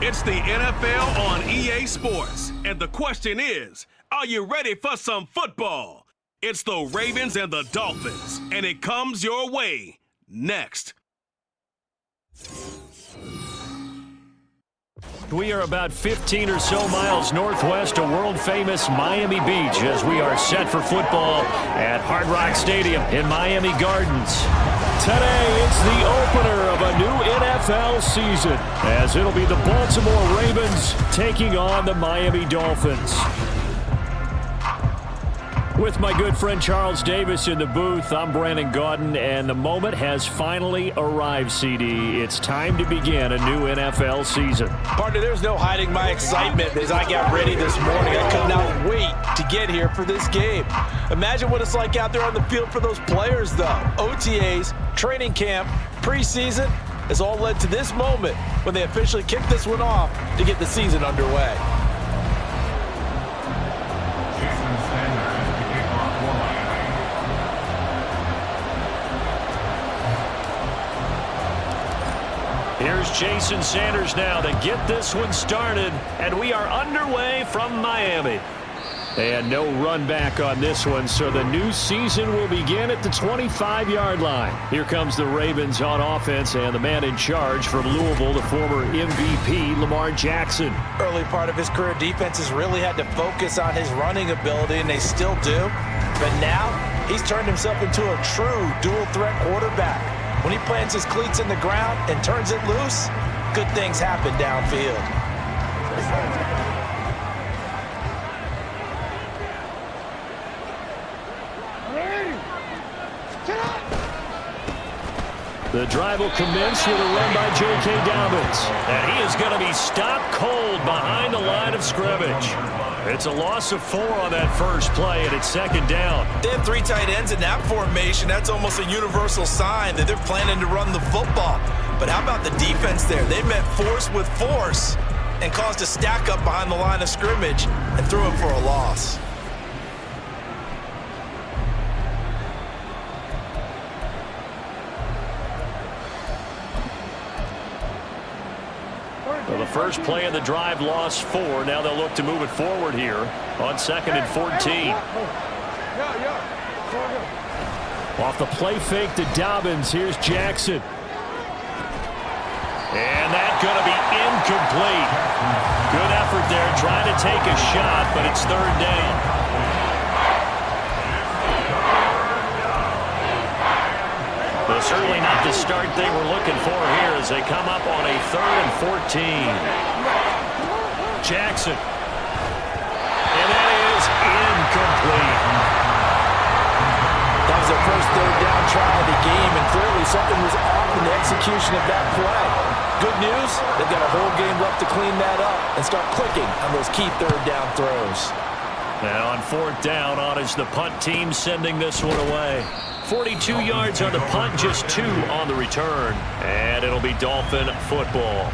It's the NFL on EA Sports, and the question is, are you ready for some football? It's the Ravens and the Dolphins, and it comes your way next. We are about 15 or so miles northwest of world-famous Miami Beach as we are set for football at Hard Rock Stadium in Miami Gardens. Today, it's the opener of a new NFL season as it'll be the Baltimore Ravens taking on the Miami Dolphins. With my good friend Charles Davis in the booth, I'm Brandon Gaudin, and the moment has finally arrived, CD. It's time to begin a new NFL season. Partner, there's no hiding my excitement as I got ready this morning. I could not wait to get here for this game. Imagine what it's like out there on the field for those players, though. OTAs, training camp, preseason has all led to this moment when they officially kick this one off to get the season underway. Here's Jason Sanders now to get this one started, and we are underway from Miami. And no run back on this one, so the new season will begin at the 25-yard line. Here comes the Ravens on offense, and the man in charge from Louisville, the former MVP, Lamar Jackson. Early part of his career, defenses really had to focus on his running ability, and they still do. But now, he's turned himself into a true dual-threat quarterback. When he plants his cleats in the ground and turns it loose, good things happen downfield. The drive will commence with a run by J.K. Dobbins. And he is going to be stopped cold behind the line of scrimmage. It's a loss of 4 on that first play, and it's second down. They have 3 tight ends in that formation. That's almost a universal sign that they're planning to run the football. But how about the defense there? They met force with force and caused a stack up behind the line of scrimmage and threw it for a loss. Well, the first play of the drive lost 4. Now they'll look to move it forward here on 2nd and 14. Off the play fake to Dobbins. Here's Jackson. And that's going to be incomplete. Good effort there trying to take a shot, but it's 3rd down. Well, certainly not the start they were looking for here as they come up on a 3rd and 14. Jackson. And that is incomplete. That was their first 3rd down try of the game, and clearly something was off in the execution of that play. Good news, they've got a whole game left to clean that up and start clicking on those key 3rd down throws. Now on 4th down, on is the punt team sending this one away. 42 yards on the punt, just 2 on the return. And it'll be Dolphin football.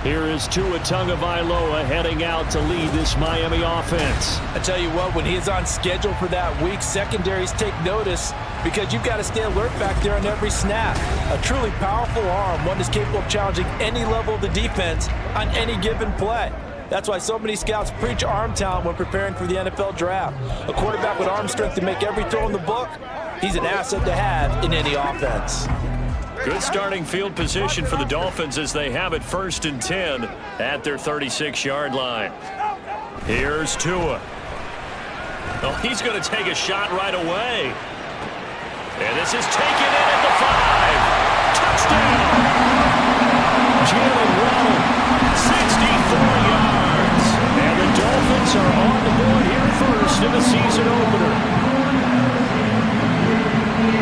Here is Tua Tagovailoa heading out to lead this Miami offense. I tell you what, when he's on schedule for that week, secondaries take notice because you've got to stay alert back there on every snap. A truly powerful arm, one that's capable of challenging any level of the defense on any given play. That's why so many scouts preach arm talent when preparing for the NFL draft. A quarterback with arm strength to make every throw in the book, he's an asset to have in any offense. Good starting field position for the Dolphins as they have it 1st and 10 at their 36-yard line. Here's Tua. Oh, he's going to take a shot right away. And this is taken in at the 5. Touchdown! Jalen Ramsey, 64 yards. And the Dolphins are on the board here first in the season opener.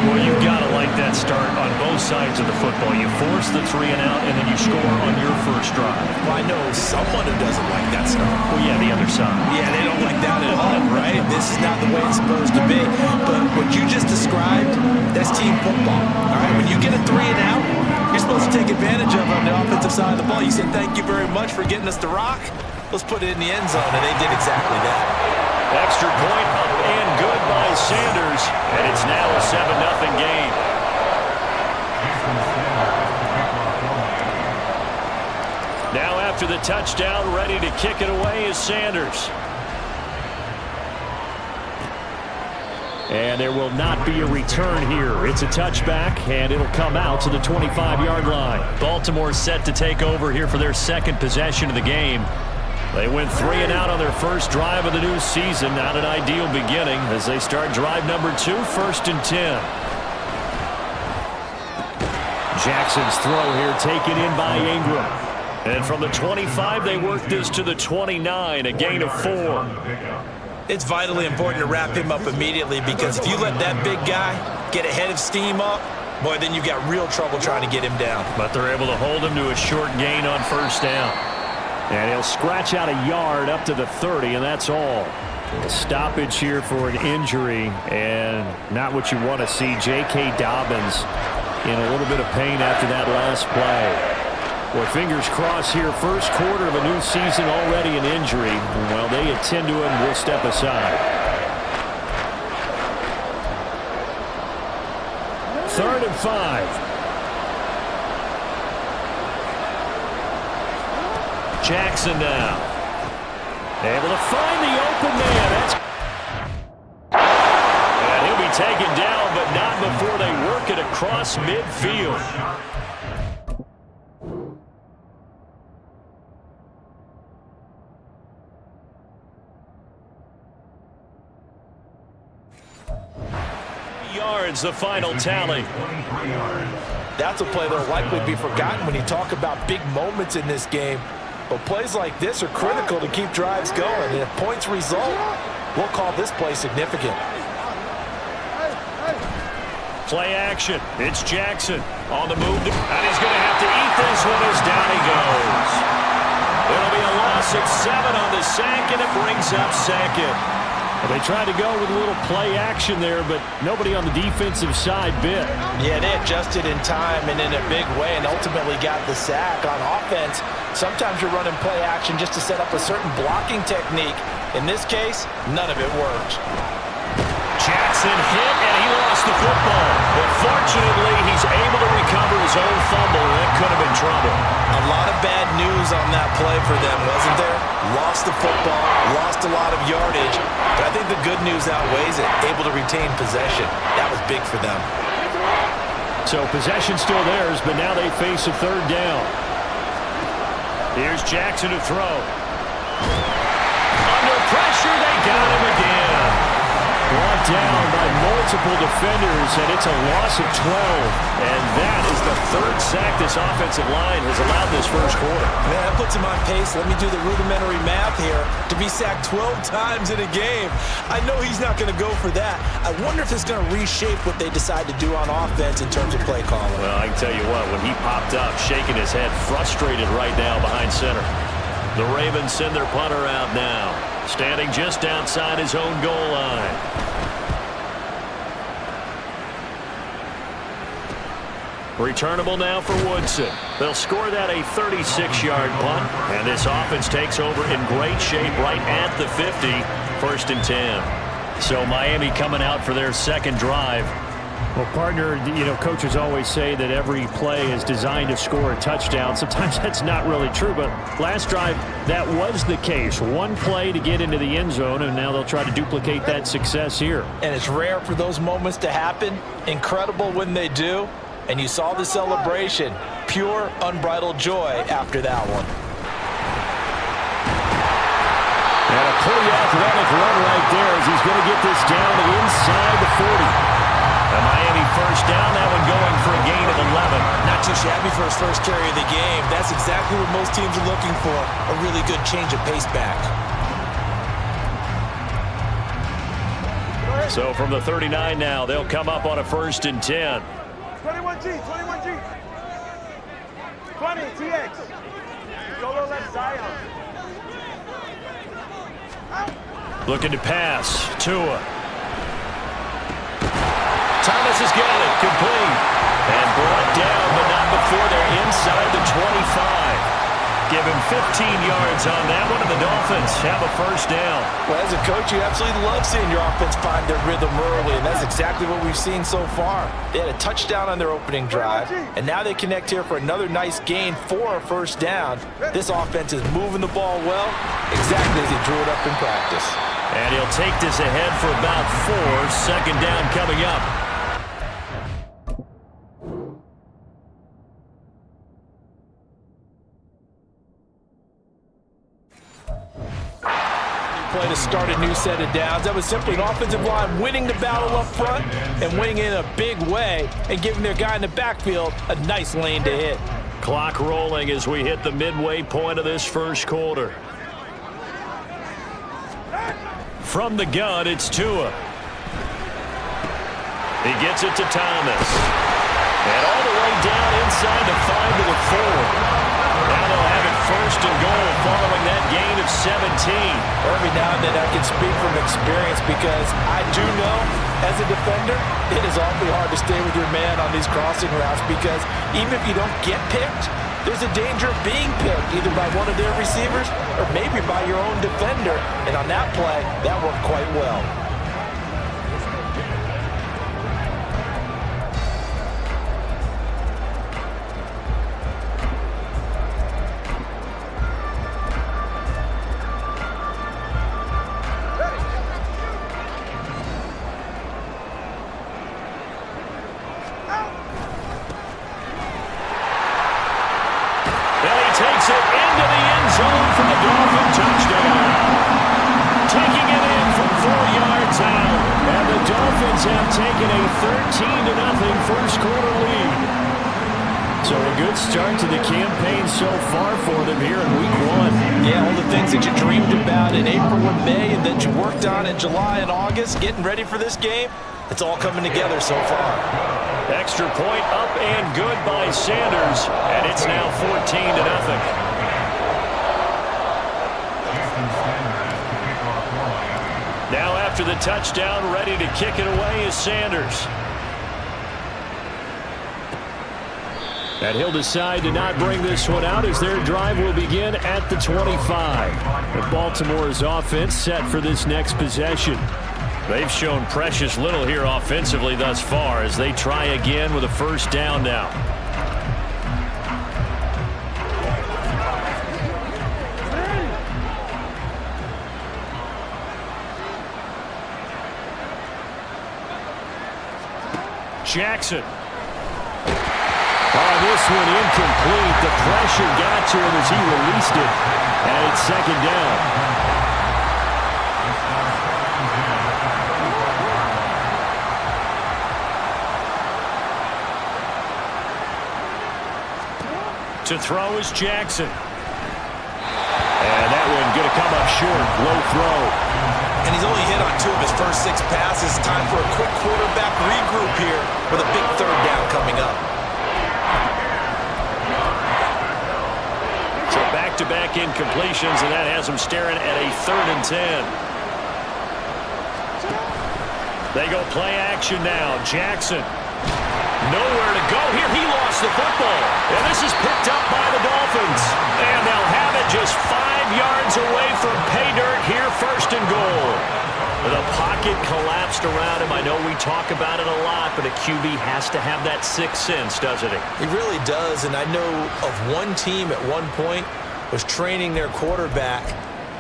Well, you've got to like that start on both sides of the football. You force the 3 and out, and then you score on your first drive. Well, I know someone who doesn't like that start. Well, yeah, the other side. Yeah, they don't like that at all, right? This is not the way it's supposed to be. But what you just described, that's team football. All right, when you get a 3 and out, you're supposed to take advantage of it on the offensive side of the ball. You say, thank you very much for getting us to rock. Let's put it in the end zone, and they did exactly that. Extra point up and good by Sanders, and it's now a 7-0 game. Now after the touchdown, ready to kick it away is Sanders. And there will not be a return here. It's a touchback, and it'll come out to the 25-yard line. Baltimore set to take over here for their second possession of the game. They went 3 and out on their first drive of the new season. Not an ideal beginning as they start drive number 2, 1st and 10. Jackson's throw here taken in by Ingram. And from the 25, they work this to the 29, a gain of 4. It's vitally important to wrap him up immediately because if you let that big guy get a head of steam up, boy, then you've got real trouble trying to get him down. But they're able to hold him to a short gain on 1st down. And he'll scratch out a yard up to the 30, and that's all. A stoppage here for an injury, and not what you want to see. J.K. Dobbins in a little bit of pain after that last play. Well, fingers crossed here, first quarter of a new season, already an injury. While they attend to him, we'll step aside. 3rd and 5. Jackson now. Able to find the open man. And he'll be taken down, but not before they work it across midfield. Yards, the final tally. That's a play that'll likely be forgotten when you talk about big moments in this game. But plays like this are critical to keep drives going. And if points result, we'll call this play significant. Play action. It's Jackson on the move. And he's going to have to eat this one as down he goes. It'll be a loss of 7 on the sack, and it brings up 2nd. Well, they tried to go with a little play action there, but nobody on the defensive side bit. Yeah, they adjusted in time and in a big way and ultimately got the sack. On offense, sometimes you're running play action just to set up a certain blocking technique. In this case, none of it worked. Jackson hit, and he lost the football. But fortunately, he's able to recover his own fumble. That could have been trouble. A lot of bad news on that play for them, wasn't there? Lost the football, lost a lot of yardage. But I think the good news outweighs it. Able to retain possession. That was big for them. So possession still theirs, but now they face a 3rd down. Here's Jackson to throw. Under pressure, they got him again. Brought down by multiple defenders, and it's a loss of 12. And that is the 3rd sack this offensive line has allowed this first quarter. Man, that puts him on pace. Let me do the rudimentary math here. To be sacked 12 times in a game, I know he's not going to go for that. I wonder if it's going to reshape what they decide to do on offense in terms of play calling. Well, I can tell you what, when he popped up, shaking his head, frustrated right now behind center. The Ravens send their punter out now, standing just outside his own goal line. Returnable now for Woodson. They'll score that a 36-yard punt, and this offense takes over in great shape right at the 50, 1st and 10. So Miami coming out for their second drive. Well, partner, you know, coaches always say that every play is designed to score a touchdown. Sometimes that's not really true, but last drive, that was the case. One play to get into the end zone, and now they'll try to duplicate that success here. And it's rare for those moments to happen. Incredible when they do. And you saw the celebration. Pure, unbridled joy after that one. And a pretty athletic run right there as he's going to get this down inside the 40. A Miami 1st down, that one going for a gain of 11. Not too shabby for his first carry of the game. That's exactly what most teams are looking for. A really good change of pace back. So from the 39 now, they'll come up on a 1st and 10. 21G, 21G. 20, TX. Solo left Zion. Looking to pass. Tua. Thomas has got it. Complete. And brought down, but not before they're inside the 25. Give him 15 yards on that one, and the Dolphins have a first down. Well, as a coach, you absolutely love seeing your offense find their rhythm early, and that's exactly what we've seen so far. They had a touchdown on their opening drive, and now they connect here for another nice gain for a first down. This offense is moving the ball well, exactly as he drew it up in practice. And he'll take this ahead for about 4. Second down coming up. Play to start a new set of downs. That was simply an offensive line winning the battle up front and winning in a big way and giving their guy in the backfield a nice lane to hit. Clock rolling as we hit the midway point of this first quarter. From the gun, it's Tua. He gets it to Thomas. And all the way down inside the 5 to the 4. Now they'll have it first and goal following that gain of 17. Every now and then I can speak from experience because I do know as a defender it is awfully hard to stay with your man on these crossing routes because even if you don't get picked, there's a danger of being picked either by one of their receivers or maybe by your own defender. And on that play, that worked quite well. Takes it into the end zone for the Dolphin touchdown. Taking it in from 4 yards out. And the Dolphins have taken a 13-0 first quarter lead. So a good start to the campaign so far for them here in week 1. Yeah, all the things that you dreamed about in April and May and that you worked on in July and August, getting ready for this game, it's all coming together so far. Extra point up and good by Sanders, and it's now 14-0. Now after the touchdown, ready to kick it away is Sanders. And he'll decide to not bring this one out as their drive will begin at the 25. With Baltimore's offense set for this next possession. They've shown precious little here offensively thus far as they try again with a first down now. Jackson. Oh, this one incomplete. The pressure got to him as he released it. And it's second down. To throw is Jackson. And that one going to come up short. Low throw. And he's only hit on 2 of his first 6 passes. Time for a quick quarterback regroup here with a big third down coming up. So back-to-back incompletions, and that has him staring at a 3rd and 10. They go play action now. Jackson. Nowhere to go here. He lost the football. And this is picked up by the Dolphins. And they'll have it just 5 yards away from pay dirt here, 1st and goal. The pocket collapsed around him. I know we talk about it a lot, but a QB has to have that 6th sense, doesn't he? He really does. And I know of one team at one point was training their quarterback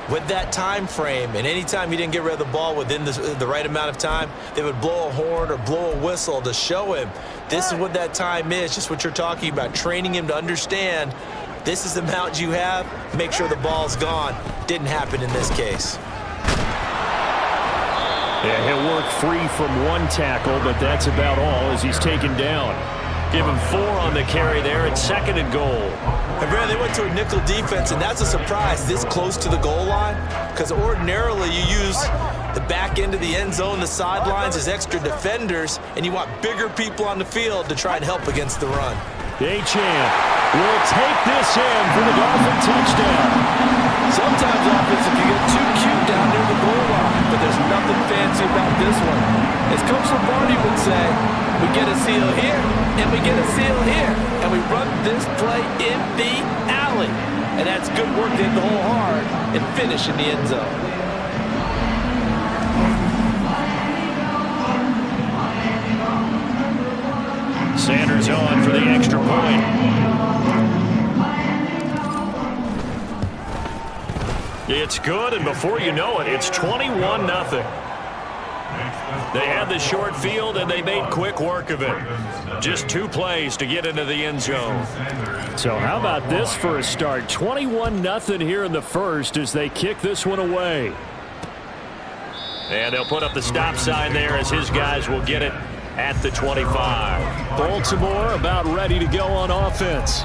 with that time frame, and anytime he didn't get rid of the ball within the right amount of time, they would blow a horn or blow a whistle to show him this is what that time is, just what you're talking about, training him to understand this is the amount you have, make sure the ball's gone. Didn't happen in this case. Yeah, he'll work free from 1 tackle, but that's about all as he's taken down. Give him 4 on the carry there at 2nd and goal. And Brad, they went to a nickel defense, and that's a surprise this close to the goal line, because ordinarily you use the back end of the end zone, the sidelines as extra defenders, and you want bigger people on the field to try and help against the run. Achane will take this in for the Dolphin touchdown. Sometimes offensive can get too cute down near the goal line, but there's nothing fancy about this one. As Coach Lombardi would say, we get a seal here, and we get a seal here, and we run this play in the alley. And that's good work to hit the hole hard and finish in the end zone. Sanders on for the extra point. It's good, and before you know it, it's 21-0. They had the short field, and they made quick work of it. Just 2 plays to get into the end zone. So how about this for a start? 21-0 here in the first as they kick this one away. And they'll put up the stop sign there as his guys will get it at the 25. Baltimore about ready to go on offense.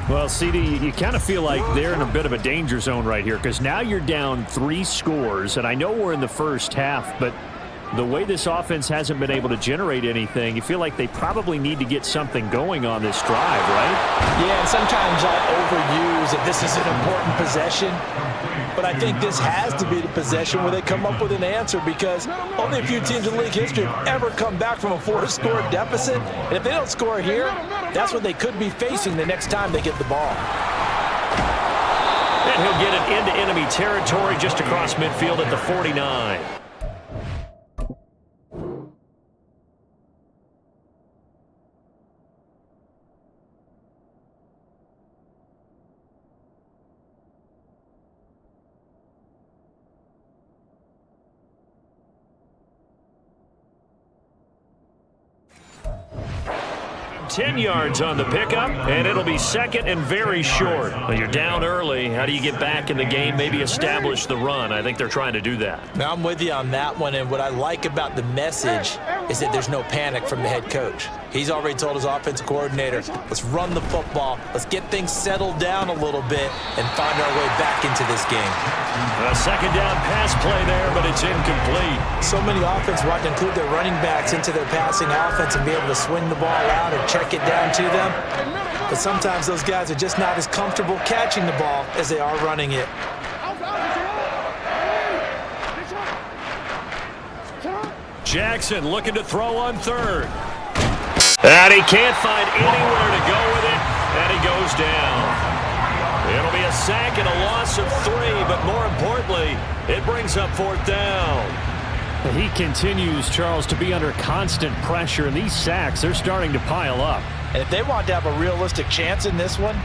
Well, CD, you kind of feel like they're in a bit of a danger zone right here because now you're down 3 scores, and I know we're in the first half, but the way this offense hasn't been able to generate anything, you feel like they probably need to get something going on this drive, right? Yeah, and sometimes I'll overuse that this is an important possession, but I think this has to be the possession where they come up with an answer because only a few teams in league history have ever come back from a 4-score deficit, and if they don't score here, that's what they could be facing the next time they get the ball. And he'll get it into enemy territory just across midfield at the 49. 10 yards on the pickup, and it'll be second and very short. Well, you're down early. How do you get back in the game, maybe establish the run? I think they're trying to do that. Now, I'm with you on that one, and what I like about the message is that there's no panic from the head coach. He's already told his offensive coordinator, let's run the football, let's get things settled down a little bit and find our way back into this game. A second down pass play there, but it's incomplete. So many offenses want to include their running backs into their passing offense and be able to swing the ball out or check it down to them. But sometimes those guys are just not as comfortable catching the ball as they are running it. Jackson looking to throw on third. And he can't find anywhere to go with it, and he goes down. It'll be a sack and a loss of 3, but more importantly, it brings up 4th down. He continues, Charles, to be under constant pressure, and these sacks, they're starting to pile up. And if they want to have a realistic chance in this one,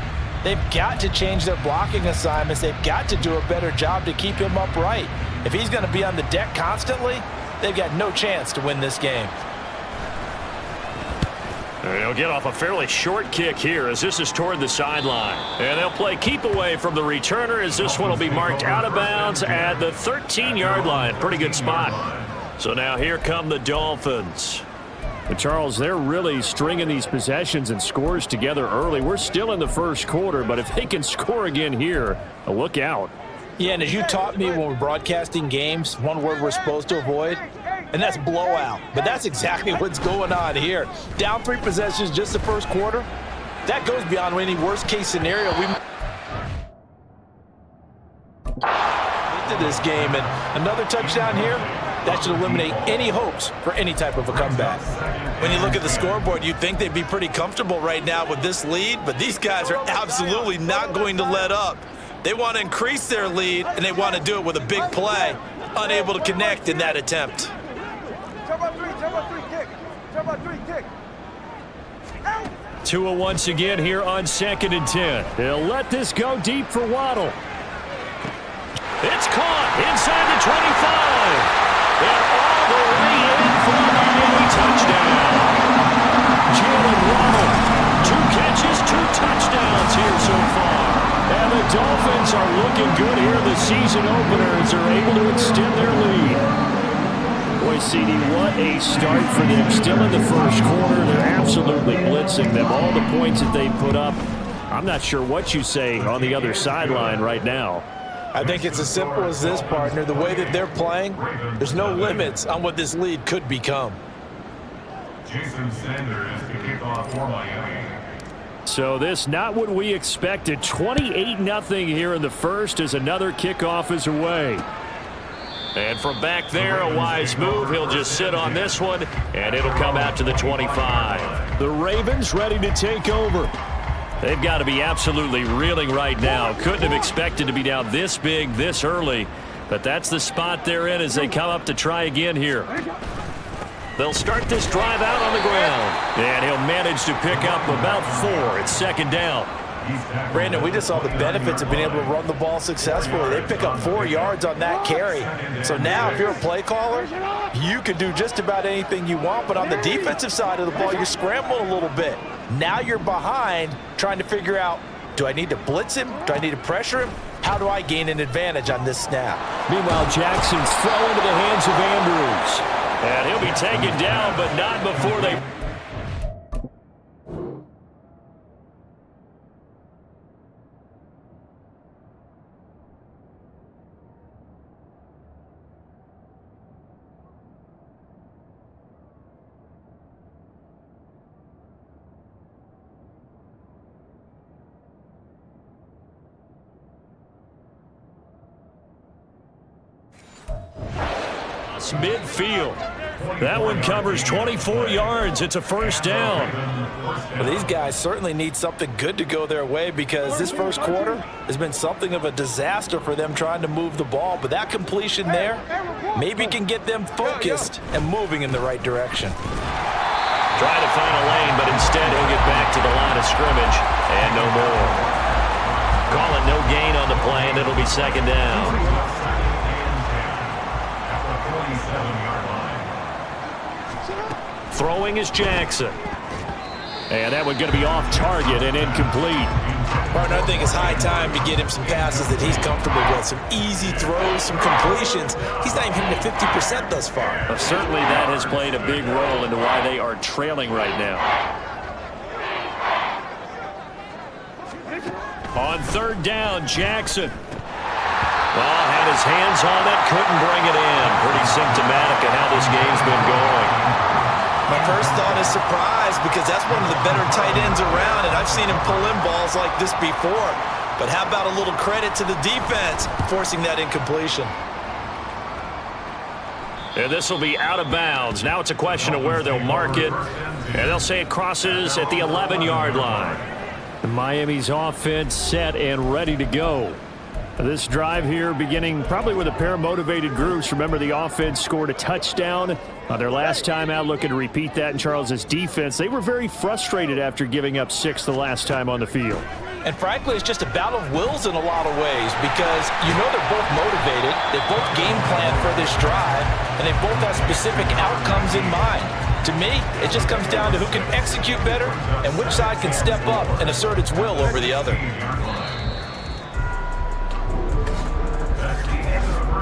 they've got to change their blocking assignments. They've got to do a better job to keep him upright. If he's going to be on the deck constantly, they've got no chance to win this game. They'll get off a fairly short kick here as this is toward the sideline. And they'll play keep away from the returner as this one will be marked out of bounds at the 13-yard line. Pretty good spot. So now here come the Dolphins. But Charles, they're really stringing these possessions and scores together early. We're still in the first quarter, but if they can score again here, look out. Yeah, and as you taught me when we're broadcasting games, one word we're supposed to avoid, and that's blowout. But that's exactly what's going on here. Down 3 possessions just the first quarter. That goes beyond any worst-case scenario we into this game. And another touchdown here, that should eliminate any hopes for any type of a comeback. When you look at the scoreboard, you'd think they'd be pretty comfortable right now with this lead, but these guys are absolutely not going to let up. They want to increase their lead, and they want to do it with a big play. Unable to connect in that attempt. Tua once again here on 2nd and 10. They'll let this go deep for Waddle. It's caught inside the 25. And all the way in for a Miami touchdown. Jalen Ramsey, 2 catches, 2 touchdowns here so far. And the Dolphins are looking good here in the season opener as they're able to extend their lead. Boy, CD, what a start for them. Still in the first quarter. They're absolutely blitzing them. All the points that they put up, I'm not sure what you say on the other sideline right now. I think it's as simple as this, partner. The way that they're playing, there's no limits on what this lead could become. Jason Sanders to kick off for Miami. So this not what we expected. 28-0 here in the first as another kickoff is away. And from back there, a wise move. He'll just sit on this one, and it'll come out to the 25. The Ravens ready to take over. They've got to be absolutely reeling right now. Couldn't have expected to be down this big, this early. But that's the spot they're in as they come up to try again here. They'll start this drive out on the ground. And he'll manage to pick up about 4. It's second down. Brandon, we just saw the benefits of being able to run the ball successfully. They pick up 4 yards on that carry. So now if you're a play caller, you can do just about anything you want. But on the defensive side of the ball, you're scrambling a little bit. Now you're behind trying to figure out, do I need to blitz him? Do I need to pressure him? How do I gain an advantage on this snap? Meanwhile, Jackson's throw into the hands of Andrews. And he'll be taken down, but not before they... midfield. That one covers 24 yards. It's a first down. Well, these guys certainly need something good to go their way because this first quarter has been something of a disaster for them trying to move the ball. But that completion there maybe can get them focused and moving in the right direction. Trying to find a lane, but instead he'll get back to the line of scrimmage and no more. Call it no gain on the play, and it'll be second down. Throwing is Jackson. And that one going to be off target and incomplete. Partner, I think it's high time to get him some passes that he's comfortable with. Some easy throws, some completions. He's not even hitting to 50% thus far. Well, certainly that has played a big role into why they are trailing right now. On third down, Jackson. Well, had his hands on it, couldn't bring it in. Pretty symptomatic of how this game's been going. My first thought is surprise because that's one of the better tight ends around, and I've seen him pull in balls like this before. But how about a little credit to the defense forcing that incompletion? And this will be out of bounds. Now it's a question of where they'll mark it, and they'll say it crosses at the 11-yard line. Miami's offense set and ready to go. This drive here beginning probably with a pair of motivated groups. Remember, the offense scored a touchdown on their last time out, looking to repeat that in Charles's defense. They were very frustrated after giving up 6 the last time on the field. And frankly, it's just a battle of wills in a lot of ways because you know they're both motivated, they both game plan for this drive, and they both have specific outcomes in mind. To me, it just comes down to who can execute better and which side can step up and assert its will over the other.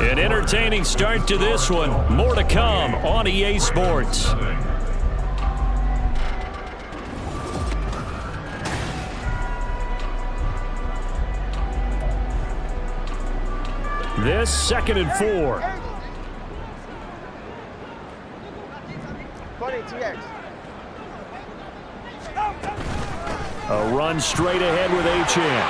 An entertaining start to this one. More to come on EA Sports. This 2nd and 4. Funny, TX. A run straight ahead with Achane.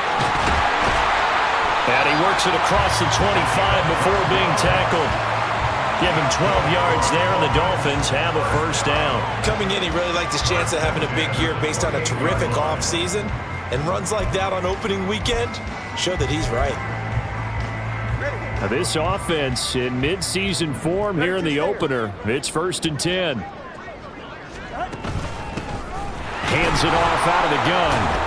And he works it across the 25 before being tackled. Give him 12 yards there, and the Dolphins have a first down. Coming in, he really liked his chance of having a big year based on a terrific offseason. And runs like that on opening weekend show that he's right. Now this offense in mid-season form here in the opener. It's 1st and 10. Hands it off out of the gun.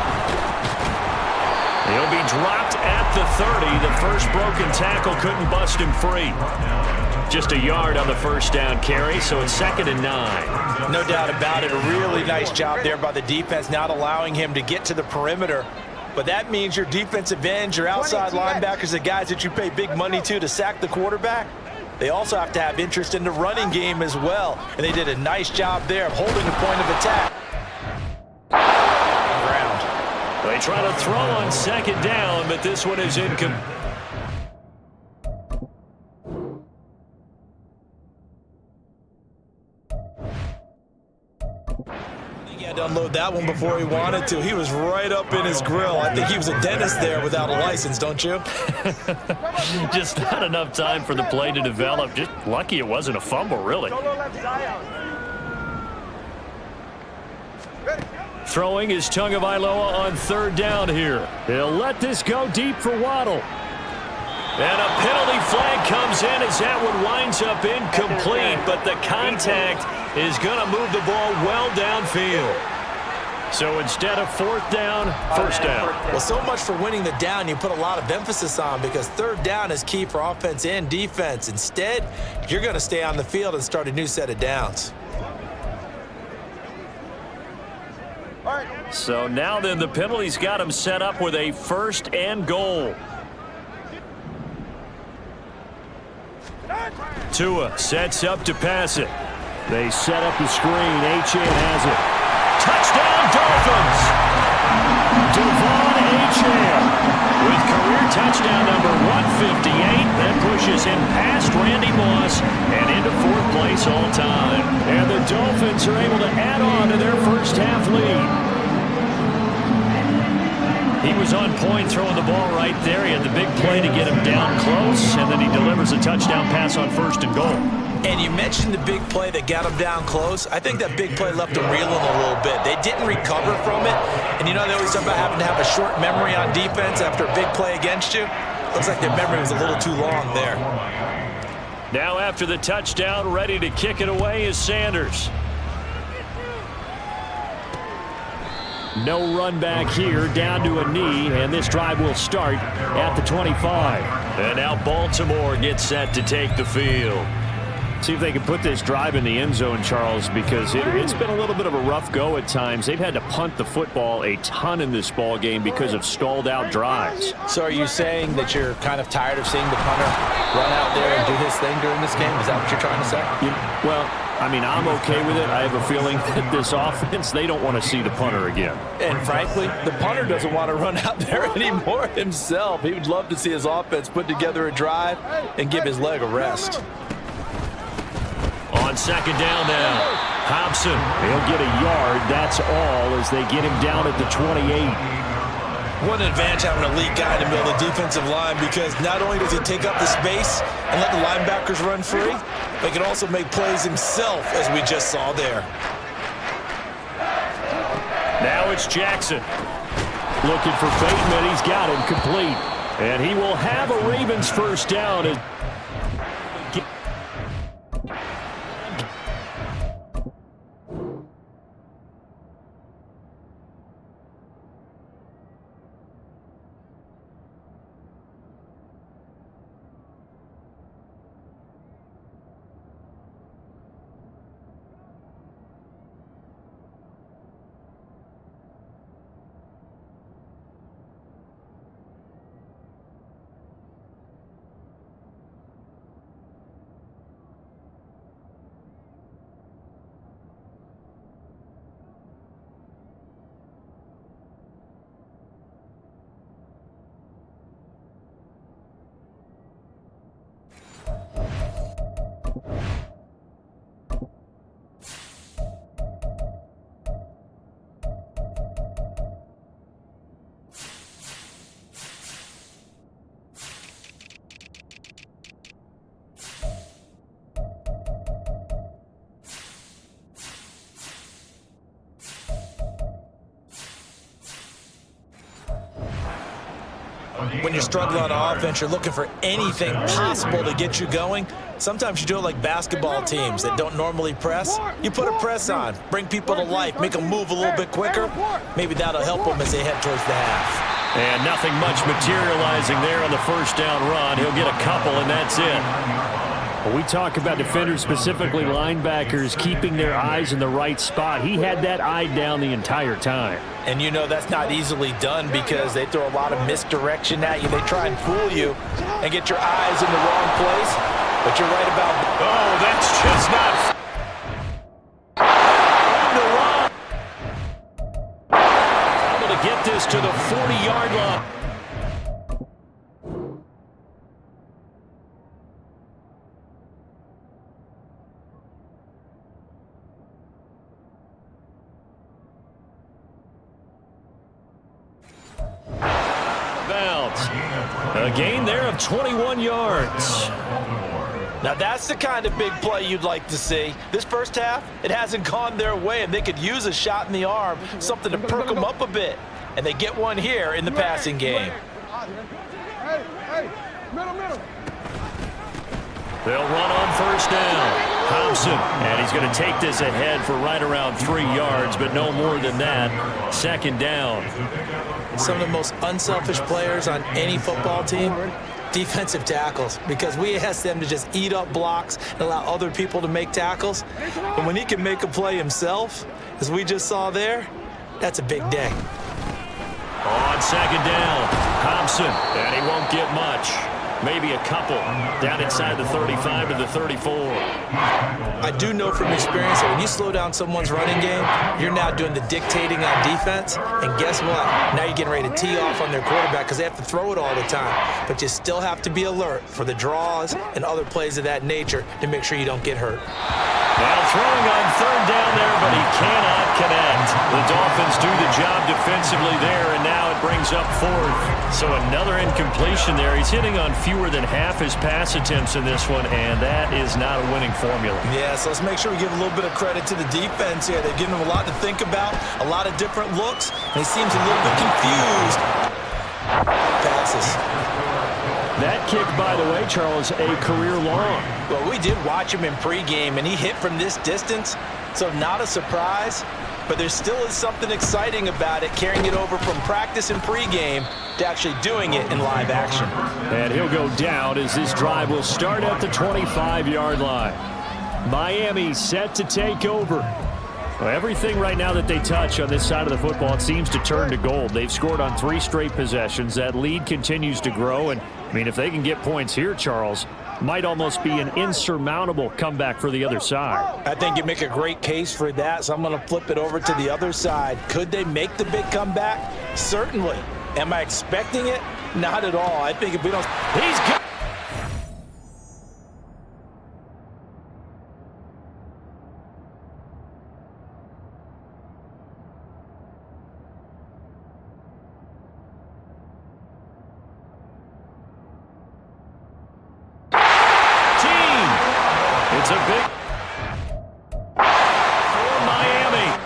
He'll be dropped at the 30. The first broken tackle couldn't bust him free. Just a yard on the first down carry, so it's 2nd and 9. No doubt about it. A really nice job there by the defense, not allowing him to get to the perimeter. But that means your defensive ends, your outside linebackers, the guys that you pay big money to sack the quarterback, they also have to have interest in the running game as well. And they did a nice job there of holding the point of attack. They try to throw on 2nd down, but this one is incomplete. He had to unload that one before he wanted to. He was right up in his grill. I think he was a dentist there without a license, don't you? Just not enough time for the play to develop. Just lucky it wasn't a fumble, really. Throwing is Tagovailoa on 3rd down here. He'll let this go deep for Waddle. And a penalty flag comes in as that one winds up incomplete, but the contact is going to move the ball well downfield. So instead of 4th down, 1st down. Well, so much for winning the down you put a lot of emphasis on, because 3rd down is key for offense and defense. Instead, you're going to stay on the field and start a new set of downs. So now then, the penalty's got him set up with a 1st and goal. Tua sets up to pass it. They set up the screen. Achane has it. Touchdown, Dolphins! Devon Achane with career touchdown number 158. That pushes him past Randy Moss and into 4th place all time. And the Dolphins are able to add on to their first half lead. He was on point throwing the ball right there. He had the big play to get him down close, and then he delivers a touchdown pass on 1st and goal. And you mentioned the big play that got him down close. I think that big play left him reeling a little bit. They didn't recover from it. And you know, they always talk about having to have a short memory on defense after a big play against you. Looks like their memory was a little too long there. Now after the touchdown, ready to kick it away is Sanders. No run back here, down to a knee, and this drive will start at the 25. And now Baltimore gets set to take the field. See if they can put this drive in the end zone, Charles, because it's been a little bit of a rough go at times. They've had to punt the football a ton in this ball game because of stalled out drives. So are you saying that you're kind of tired of seeing the punter run out there and do his thing during this game? Is that what you're trying to say? Well, I mean, I'm okay with it. I have a feeling that this offense, they don't want to see the punter again. And frankly, the punter doesn't want to run out there anymore himself. He would love to see his offense put together a drive and give his leg a rest. On 2nd down now, Hobson. He'll get a yard, that's all, as they get him down at the 28. What an advantage having an elite guy in the middle of the defensive line, because not only does he take up the space and let the linebackers run free, but he can also make plays himself, as we just saw there. Now it's Jackson. Looking for Bateman, he's got him complete. And he will have a Ravens 1st down. When you're struggling on offense, you're looking for anything possible to get you going. Sometimes you do it like basketball teams that don't normally press. You put a press on, bring people to life, make them move a little bit quicker. Maybe that'll help them as they head towards the half. And nothing much materializing there on the 1st down run. He'll get a couple, and that's it. When we talk about defenders, specifically linebackers, keeping their eyes in the right spot. He had that eye down the entire time. And you know that's not easily done because they throw a lot of misdirection at you. They try and fool you and get your eyes in the wrong place. But you're right about... Oh, that's just not... Able to get this to the 40-yard line. A gain there of 21 yards. Now that's the kind of big play you'd like to see. This first half, it hasn't gone their way, and they could use a shot in the arm, something to perk them up a bit. And they get one here in the passing game. Hey, middle. They'll run on first down. Thompson, and he's going to take this ahead for right around 3 yards, but no more than that. Second down. Some of the most unselfish players on any football team, defensive tackles, because we ask them to just eat up blocks and allow other people to make tackles. And when he can make a play himself, as we just saw there, that's a big day. On second down, Thompson, and he won't get much. Maybe a couple down inside the 35 to the 34. I do know from experience that when you slow down someone's running game, you're now doing the dictating on defense. And guess what? Now you're getting ready to tee off on their quarterback because they have to throw it all the time. But you still have to be alert for the draws and other plays of that nature to make sure you don't get hurt. Now throwing on third down there, but he cannot connect. The Dolphins do the job defensively there, and now it brings up fourth. So another incompletion there. He's hitting on fewer than half his pass attempts in this one, and that is not a winning formula. Yeah, so let's make sure we give a little bit of credit to the defense here. They've given him a lot to think about, a lot of different looks, and he seems a little bit confused. Passes. That kick, by the way, Charles, a career long. Well, we did watch him in pregame, and he hit from this distance, so not a surprise. But there still is something exciting about it, carrying it over from practice and pregame to actually doing it in live action. And he'll go down as this drive will start at the 25-yard line. Miami set to take over. Well, everything right now that they touch on this side of the football, it seems to turn to gold. They've scored on 3 straight possessions. That lead continues to grow. And, I mean, if they can get points here, Charles, might almost be an insurmountable comeback for the other side. I think you make a great case for that, so I'm going to flip it over to the other side. Could they make the big comeback? Certainly. Am I expecting it? Not at all. I think if we don't... He's good. It's a big for Miami.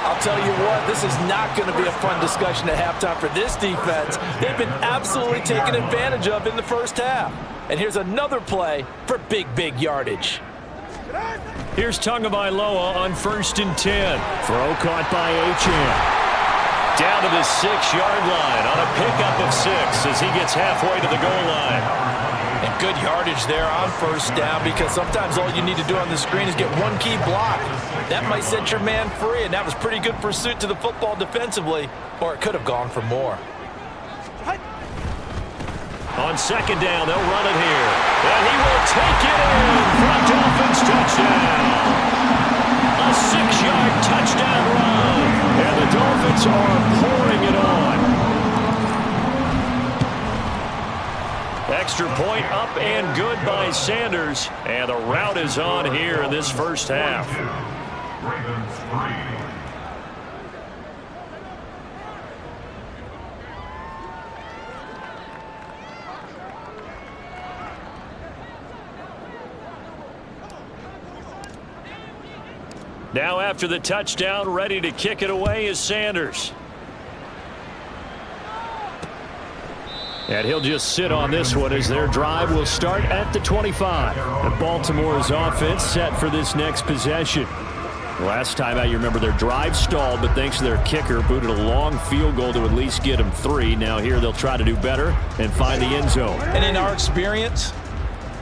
I'll tell you what, this is not going to be a fun discussion at halftime for this defense. They've been absolutely taken advantage of in the first half. And here's another play for big yardage. Here's Tagovailoa on 1st and 10. Throw caught by Achane. Down to the 6-yard line on a pickup of 6 as he gets halfway to the goal line. And good yardage there on first down, because sometimes all you need to do on the screen is get one key block. That might set your man free, and that was pretty good pursuit to the football defensively, or it could have gone for more. On second down, they'll run it here. And he will take it in for a Dolphins touchdown. A 6-yard touchdown run. And the Dolphins are pouring it on. Extra point up and good by Sanders. And the route is on here in this first half. Ravens 3. Now after the touchdown, ready to kick it away is Sanders. And he'll just sit on this one as their drive will start at the 25. And Baltimore's offense set for this next possession. Last time out, you remember their drive stalled, but thanks to their kicker, booted a long field goal to at least get them 3. Now here they'll try to do better and find the end zone. And in our experience,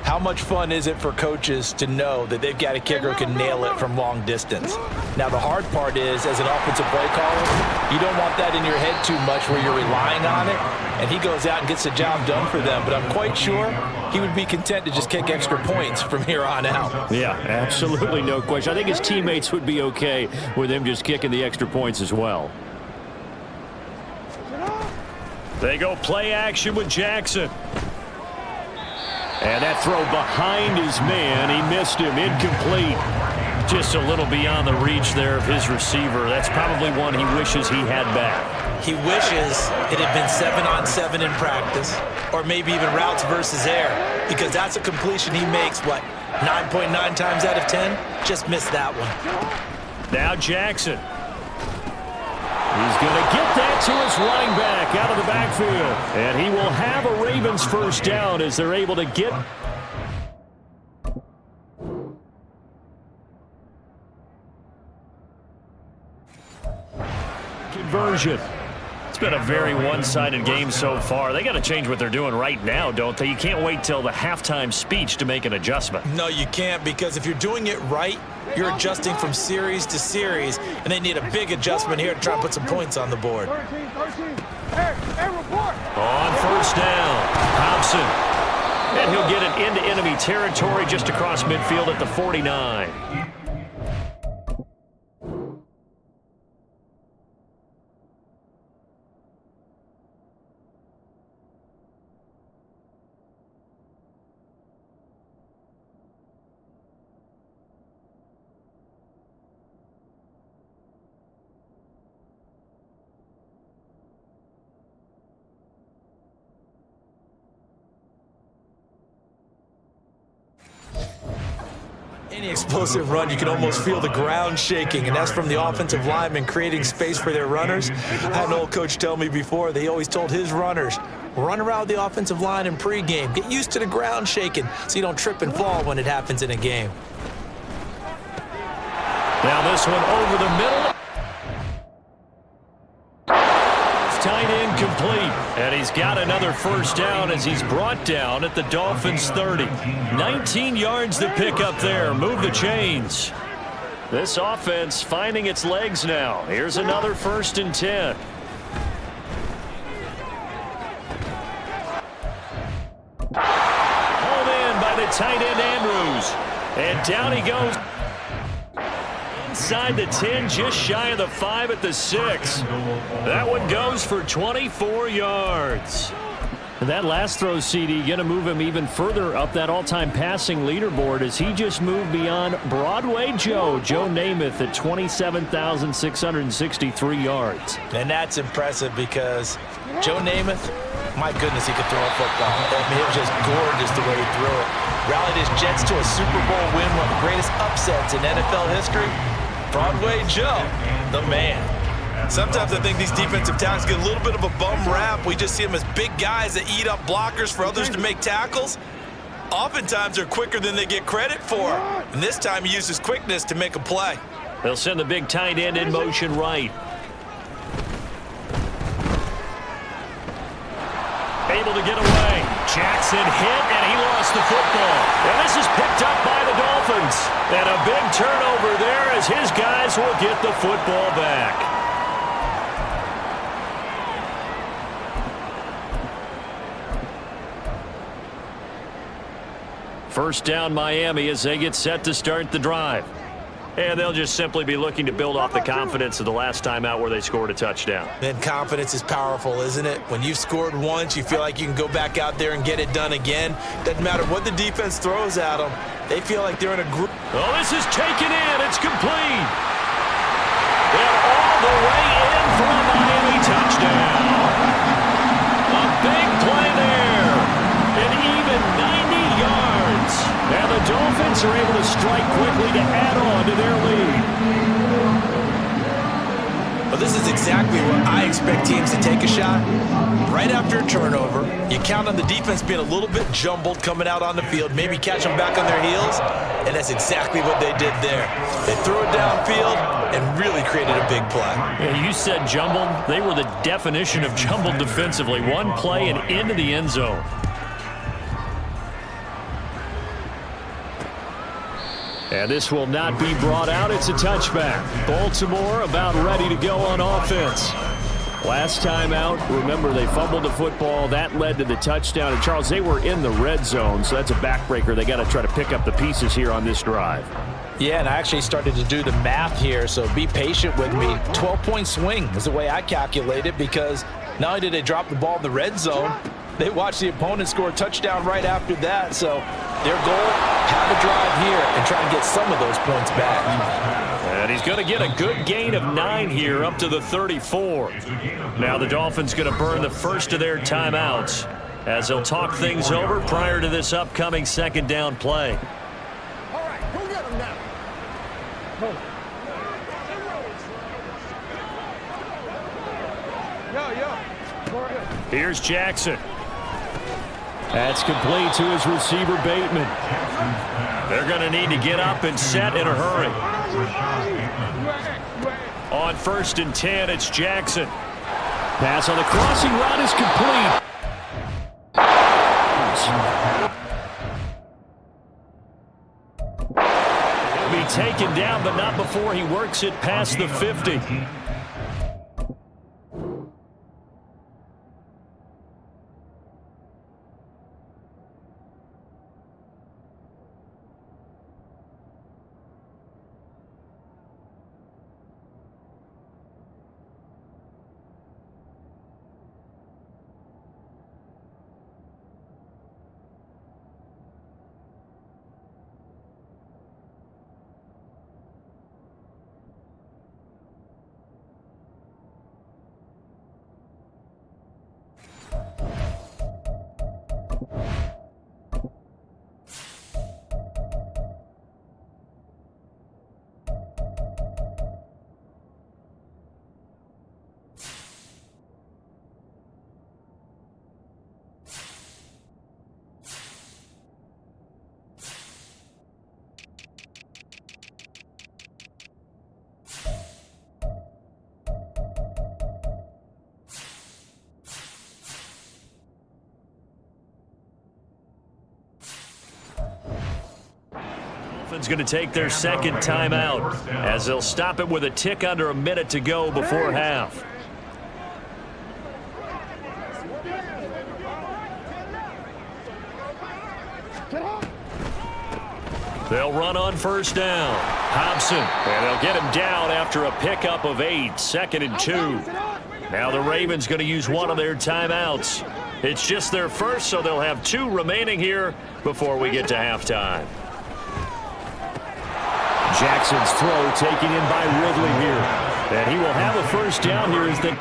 how much fun is it for coaches to know that they've got a kicker who can nail it from long distance? Now, the hard part is, as an offensive play caller, you don't want that in your head too much where you're relying on it, and he goes out and gets the job done for them. But I'm quite sure he would be content to just kick extra points from here on out. Yeah, absolutely no question. I think his teammates would be okay with him just kicking the extra points as well. They go play action with Jackson. And that throw behind his man, he missed him, incomplete. Just a little beyond the reach there of his receiver. That's probably one he wishes he had back. He wishes it had been 7-on-7 in practice, or maybe even routes versus air, because that's a completion he makes, 9.9 times out of 10? Just missed that one. Now Jackson. He's going to get that to his running back out of the backfield. And he will have a Ravens first down as they're able to get conversion. It's been a very one-sided game so far. They got to change what they're doing right now, don't they? You can't wait till the halftime speech to make an adjustment. No, you can't, because if you're doing it right, you're adjusting from series to series, and they need a big adjustment here to try and put some points on the board. 13. Hey, report. On first down, Hobson. And he'll get it into enemy territory just across midfield at the 49. Any explosive run, you can almost feel the ground shaking, and that's from the offensive linemen creating space for their runners. I had an old coach tell me before, they always told his runners, run around the offensive line in pregame. Get used to the ground shaking so you don't trip and fall when it happens in a game. Now this one over the middle. Tight end complete. And he's got another first down as he's brought down at the Dolphins 30. 19 yards to pick up there. Move the chains. This offense finding its legs now. Here's another 1st and 10. Hauled in by the tight end Andrews. And down he goes. Inside the 10, just shy of the 5 at the 6. That one goes for 24 yards. And that last throw, CD, going to move him even further up that all-time passing leaderboard as he just moved beyond Broadway Joe Namath at 27,663 yards. And that's impressive because Joe Namath, my goodness, he could throw a football. I mean, it was just gorgeous the way he threw it. Rallied his Jets to a Super Bowl win, one of the greatest upsets in NFL history. Broadway Joe, the man. Sometimes I think these defensive tackles get a little bit of a bum rap. We just see them as big guys that eat up blockers for others to make tackles. Oftentimes they're quicker than they get credit for. And this time he uses quickness to make a play. They'll send the big tight end in motion right. Able to get away. Jackson hit, and he lost the football. And this is picked up by the Dolphins. And a big turnover there as his guys will get the football back. First down Miami as they get set to start the drive. And they'll just simply be looking to build off the confidence of the last time out where they scored a touchdown. And confidence is powerful, isn't it? When you've scored once, you feel like you can go back out there and get it done again. Doesn't matter what the defense throws at them. They feel like they're in a group. Oh, this is taken in. It's complete. And all the way in for a Miami touchdown. A big play there. An even 90 yards. And the Dolphins are able to strike quickly to add on to their lead. Well, this is exactly what I expect teams to take a shot. Right after a turnover, you count on the defense being a little bit jumbled coming out on the field, maybe catch them back on their heels, and that's exactly what they did there. They threw it downfield and really created a big play. Yeah, you said jumbled. They were the definition of jumbled defensively. One play and into the end zone. And this will not be brought out. It's a touchback. Baltimore about ready to go on offense. Last time out, remember, they fumbled the football. That led to the touchdown. And, Charles, they were in the red zone, so that's a backbreaker. They got to try to pick up the pieces here on this drive. Yeah, and I actually started to do the math here, so be patient with me. 12-point swing is the way I calculate it, because not only did they drop the ball in the red zone, they watched the opponent score a touchdown right after that. So their goal, have a drive here and try and get some of those points back. And he's going to get a good gain of 9 here up to the 34. Now the Dolphins going to burn the first of their timeouts as they'll talk things over prior to this upcoming second down play. All right, go get him now. Go ahead. Here's Jackson. That's complete to his receiver, Bateman. They're going to need to get up and set in a hurry. On 1st and 10, it's Jackson. Pass on the crossing route is complete. He'll be taken down, but not before he works it past the 50. Dolphins going to take their second timeout as they'll stop it with a tick under a minute to go before half. They'll run on 1st down. Hobson, and they'll get him down after a pickup of 8, 2nd and 2. Now the Ravens going to use one of their timeouts. It's just their first, so they'll have 2 remaining here before we get to halftime. Jackson's throw taken in by Ridley here. And he will have a 1st down here as the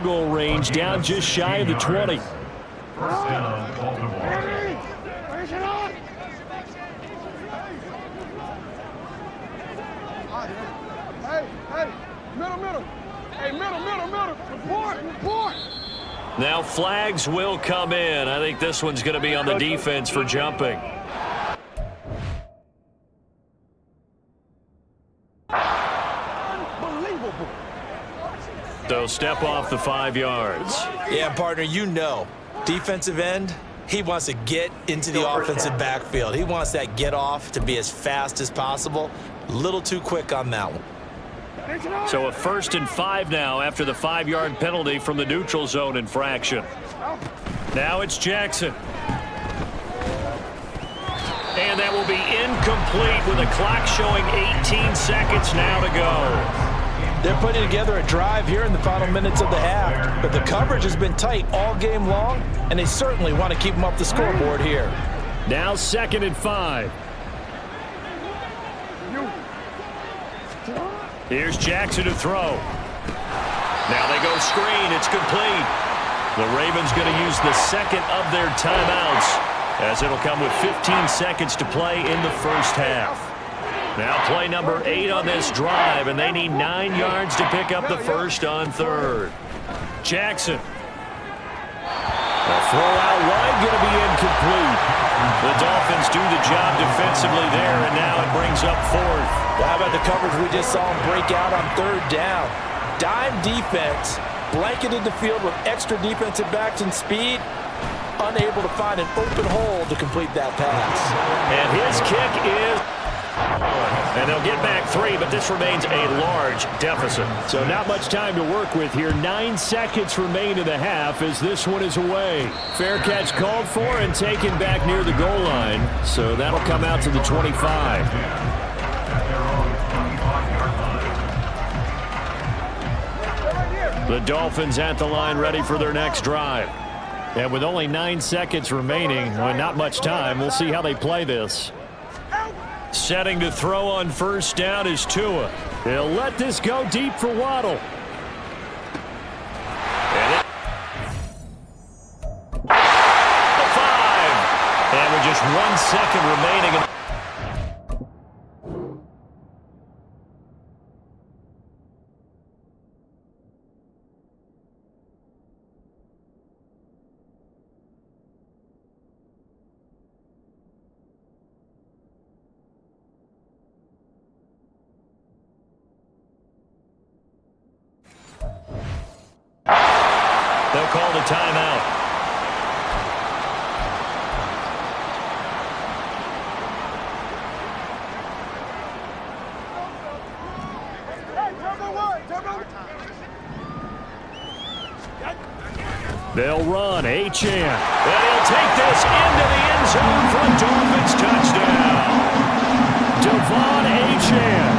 field goal range, down just shy of the 20. First down, Baltimore. Hey, middle. Hey, middle. Report. Now flags will come in. I think this one's going to be on the defense for jumping. Unbelievable. So step off the 5 yards. Yeah, partner, you know, defensive end, he wants to get into the offensive backfield. He wants that get off to be as fast as possible. A little too quick on that one. So a 1st and 5 now after the 5-yard penalty from the neutral zone infraction. Now it's Jackson. And that will be incomplete with a clock showing 18 seconds now to go. They're putting together a drive here in the final minutes of the half, but the coverage has been tight all game long, and they certainly want to keep them up the scoreboard here. Now 2nd and 5. Here's Jackson to throw. Now they go screen. It's complete. The Ravens going to use the 2nd of their timeouts, as it'll come with 15 seconds to play in the first half. Now play number 8 on this drive, and they need 9 yards to pick up the first on 3rd. Jackson. The throw out wide going to be incomplete. The Dolphins do the job defensively there, and now it brings up 4th. How about the coverage we just saw him break out on 3rd down? Dime defense, blanketed the field with extra defensive backs and speed, unable to find an open hole to complete that pass. And his kick is... And they'll get back 3, but this remains a large deficit. So not much time to work with here. 9 seconds remain in the half as this one is away. Fair catch called for and taken back near the goal line. So that'll come out to the 25. The Dolphins at the line ready for their next drive. And with only 9 seconds remaining, well, not much time, we'll see how they play this. Setting to throw on 1st down is Tua. He'll let this go deep for Waddle. And the 5. And with just 1 second remaining. They'll call the timeout. They'll run. Achane. And he'll take this into the end zone for a Dolphins touchdown. Devon Achane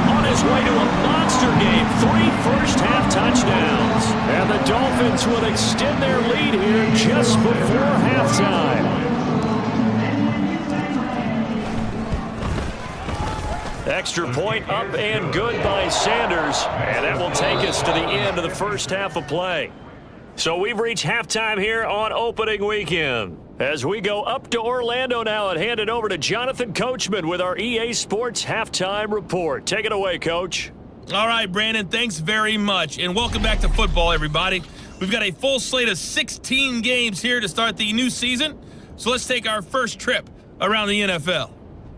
On his way to a monster game. 3 first-half touchdowns. And the Dolphins will extend their lead here just before halftime. Extra point up and good by Sanders. And that will take us to the end of the first half of play. So we've reached halftime here on opening weekend. As we go up to Orlando now and hand it over to Jonathan Coachman with our EA Sports Halftime Report. Take it away, Coach. All right, Brandon, thanks very much. And welcome back to football, everybody. We've got a full slate of 16 games here to start the new season. So let's take our first trip around the NFL.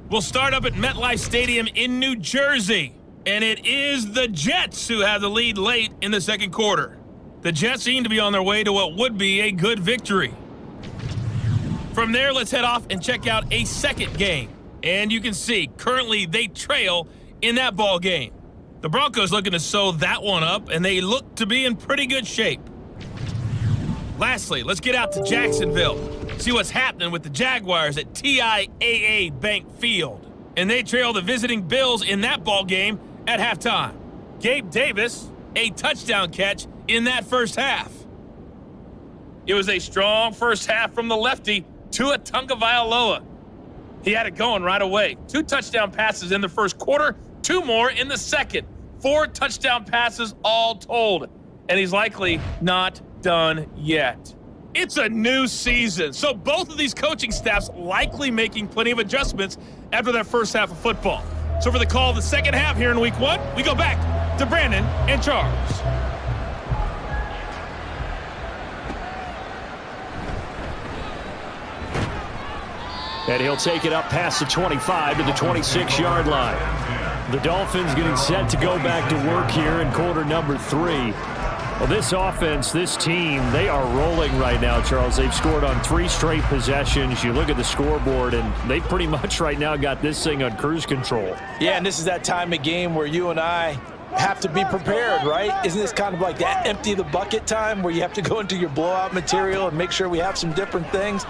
We'll start up at MetLife Stadium in New Jersey. And it is the Jets who have the lead late in the second quarter. The Jets seem to be on their way to what would be a good victory. From there, let's head off and check out a second game. And you can see, currently they trail in that ball game. The Broncos looking to sew that one up, and they look to be in pretty good shape. Lastly, let's get out to Jacksonville. See what's happening with the Jaguars at TIAA Bank Field. And they trail the visiting Bills in that ball game at halftime. Gabe Davis, a touchdown catch in that first half. It was a strong first half from the lefty, Tua Tagovailoa. He had it going right away. 2 touchdown passes in the first quarter, 2 more in the second. 4 touchdown passes all told. and he's likely not done yet. It's a new season, so both of these coaching staffs likely making plenty of adjustments after their first half of football. So for the call of the second half here in week 1, we go back to Brandon and Charles. And he'll take it up past the 25 to the 26-yard line. The Dolphins getting set to go back to work here in quarter number 3. Well, this offense, this team, they are rolling right now, Charles. They've scored on 3 straight possessions. You look at the scoreboard, and they pretty much right now got this thing on cruise control. Yeah, and this is that time of game where you and I have to be prepared, right? Isn't this kind of like that empty the bucket time where you have to go into your blowout material and make sure we have some different things?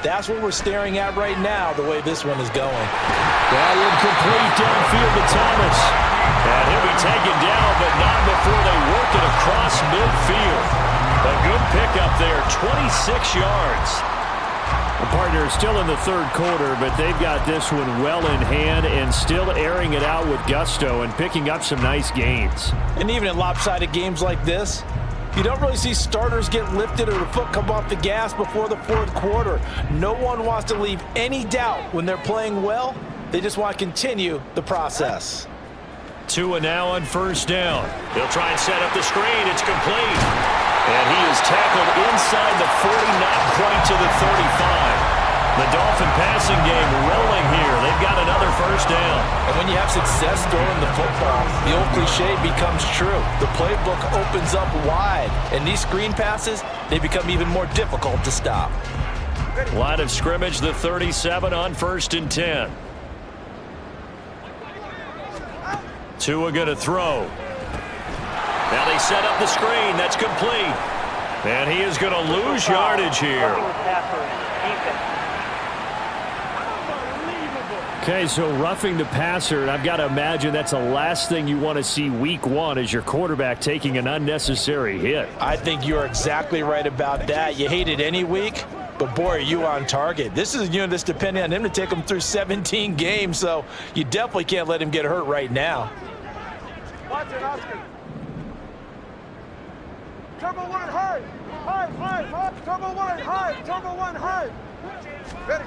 That's what we're staring at right now, the way this one is going. Well, incomplete downfield to Thomas. And he'll be taken down, but not before they work it across midfield. A good pickup there, 26 yards. The partner is still in the third quarter, but they've got this one well in hand and still airing it out with gusto and picking up some nice gains. And even in lopsided games like this, you don't really see starters get lifted or the foot come off the gas before the fourth quarter. No one wants to leave any doubt when they're playing well. They just want to continue the process. Tua now on first down. He'll try and set up the screen. It's complete. And he is tackled inside the 40, not quite to the 35. The Dolphin passing game rolling here. They've got another first down. And when you have success throwing the football, the old cliche becomes true. The playbook opens up wide. And these screen passes, they become even more difficult to stop. Line of scrimmage, the 37 on 1st and 10. Tua going to throw. Now they set up the screen. That's complete. And he is going to lose yardage here. Okay, so roughing the passer, and I've got to imagine that's the last thing you want to see week 1 as your quarterback taking an unnecessary hit. I think you're exactly right about that. You hate it any week, but boy, are you on target. This is a unit that's depending on him to take him through 17 games, so you definitely can't let him get hurt right now. Watch it, Oscar. Turbo 1, high. High. Turbo 1, high. Turbo 1, high. Ready.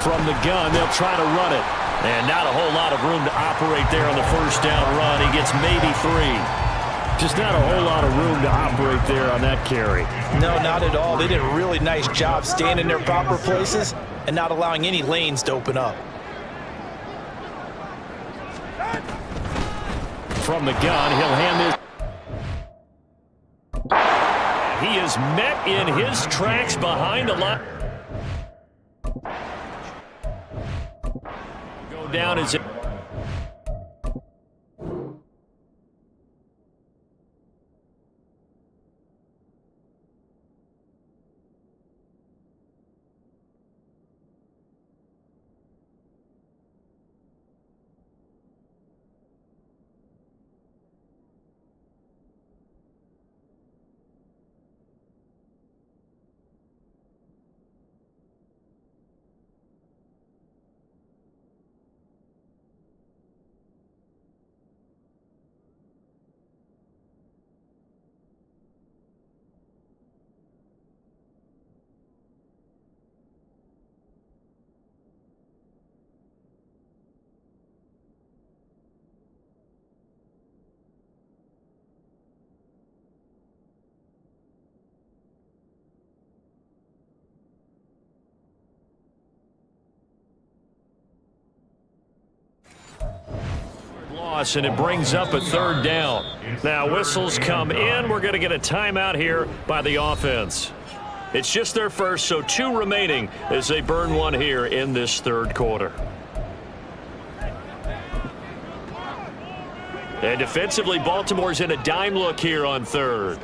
From the gun, they'll try to run it. And not a whole lot of room to operate there on the first down run. He gets maybe 3. Just not a whole lot of room to operate there on that carry. No, not at all. They did a really nice job staying in their proper places and not allowing any lanes to open up. From the gun, he'll hand this. He is met in his tracks behind the line. Go down as it. Loss, and it brings up a third down. Now whistles come in. We're going to get a timeout here by the offense. It's just their first, so 2 remaining as they burn one here in this third quarter. And defensively, Baltimore's in a dime look here on third.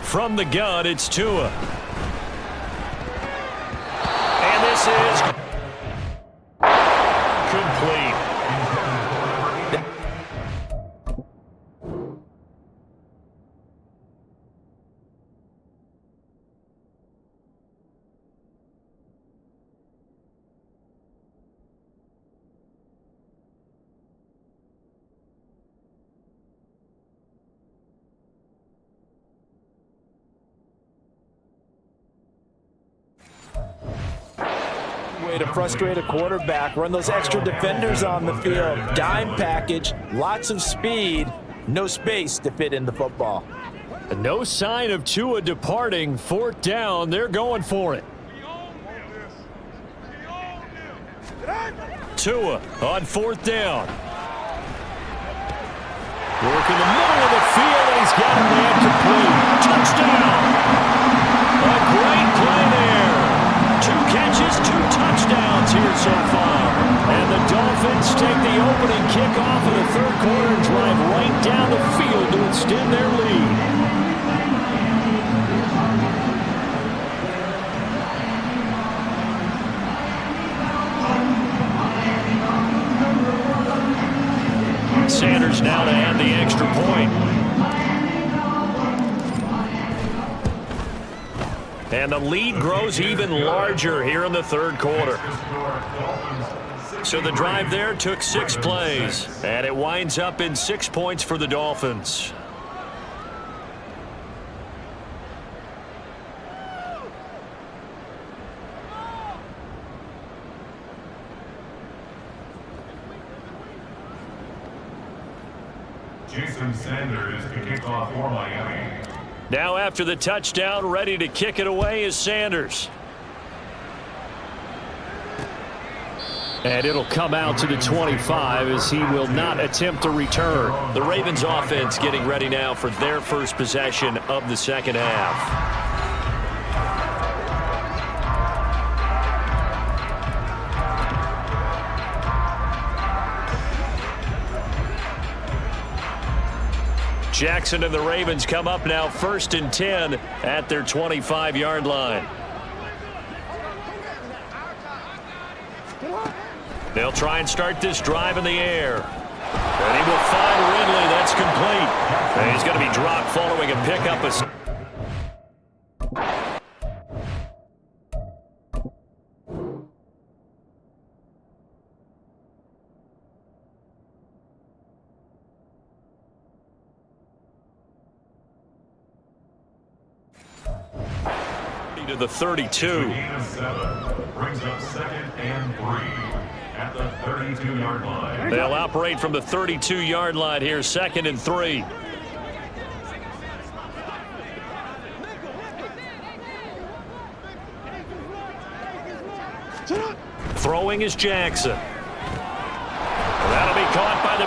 From the gun, it's Tua. And this is complete. way to frustrate a quarterback. Run those extra defenders on the field. Dime package, lots of speed, no space to fit in the football. No sign of Tua departing. Fourth down, they're going for it. Tua on fourth down. Working the middle of the field, and he's got a man complete. Touchdown! A great play there. 2 catches, 2 touchdowns here so far. And the Dolphins take the opening kickoff of the third quarter and drive right down the field to extend their lead. Sanders now to add the extra point. And the lead grows even larger here in the third quarter. So the drive there took 6 plays, and it winds up in 6 points for the Dolphins. Jason Sanders to kick off for Miami. Now after the touchdown, ready to kick it away is Sanders. And it'll come out to the 25 as he will not attempt to return. The Ravens offense getting ready now for their first possession of the second half. Jackson and the Ravens come up now 1st and 10 at their 25-yard line. They'll try and start this drive in the air. And he will find Ridley. That's complete. And he's going to be dropped following a pickup. To the 32. Brings up 2nd and 3 at the 32-yard line. They'll operate from the 32-yard line here, 2nd and 3. Throwing is Jackson. That'll be caught by the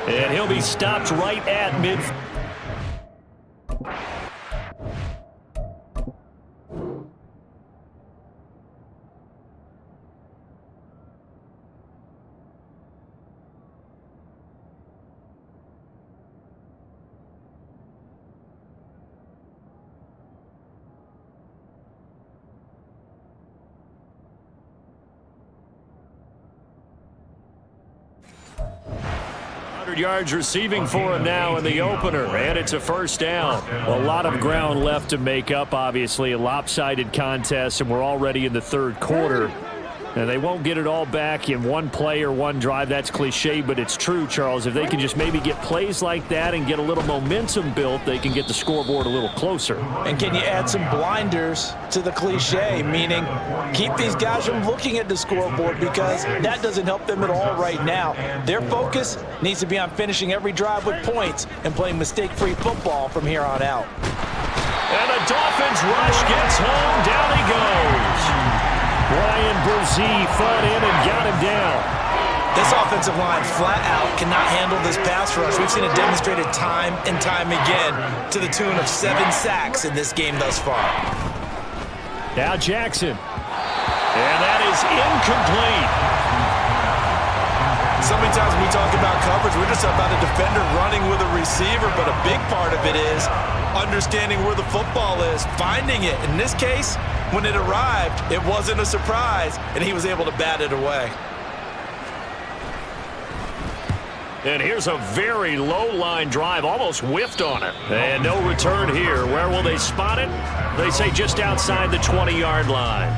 big. And he'll be stopped right at mid. Yards receiving for him now in the opener, and it's a first down. A lot of ground left to make up, obviously. A lopsided contest, and we're already in the third quarter. And they won't get it all back in one play or one drive. That's cliche, but it's true, Charles. If they can just maybe get plays like that and get a little momentum built, they can get the scoreboard a little closer. And can you add some blinders to the cliche, meaning keep these guys from looking at the scoreboard, because that doesn't help them at all right now. Their focus needs to be on finishing every drive with points and playing mistake-free football from here on out. And the Dolphins rush gets home. Down he goes. Brian Brzee fought in and got him down. This offensive line flat out cannot handle this pass rush. We've seen it demonstrated time and time again to the tune of 7 sacks in this game thus far. Now Jackson. And that is incomplete. So many times when we talk about coverage, we're just about a defender running with a receiver, but a big part of it is understanding where the football is, finding it. In this case, when it arrived, it wasn't a surprise, and he was able to bat it away. And here's a very low-line drive, almost whiffed on it. And no return here. Where will they spot it? They say just outside the 20-yard line.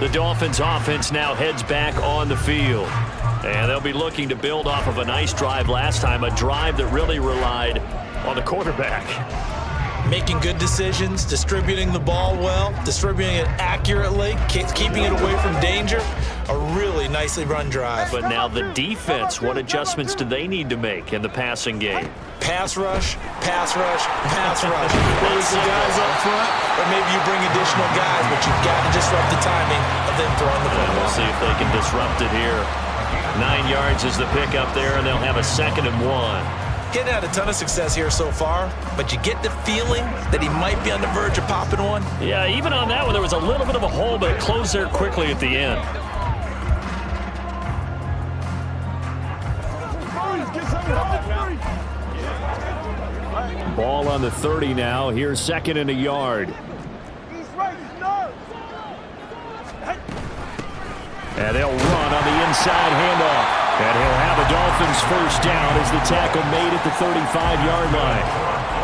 The Dolphins offense now heads back on the field. And they'll be looking to build off of a nice drive last time, a drive that really relied on the quarterback. making good decisions, distributing the ball well, distributing it accurately, keeping it away from danger. A really nicely run drive. But now the defense, what adjustments do they need to make in the passing game? Pass rush, pass rush, pass rush. Whether it's the guys up front, or maybe you bring additional guys, but you've got to disrupt the timing of them throwing the football. We'll see if they can disrupt it here. 9 yards is the pickup there, and they'll have a 2nd and 1. Getting had a ton of success here so far, but you get the feeling that he might be on the verge of popping one. Yeah, even on that one, there was a little bit of a hole, but it closed there quickly at the end. Ball on the 30 now. Here's 2nd and a yard. And they'll run on the inside handoff. And he'll have a Dolphins first down as the tackle made at the 35-yard line.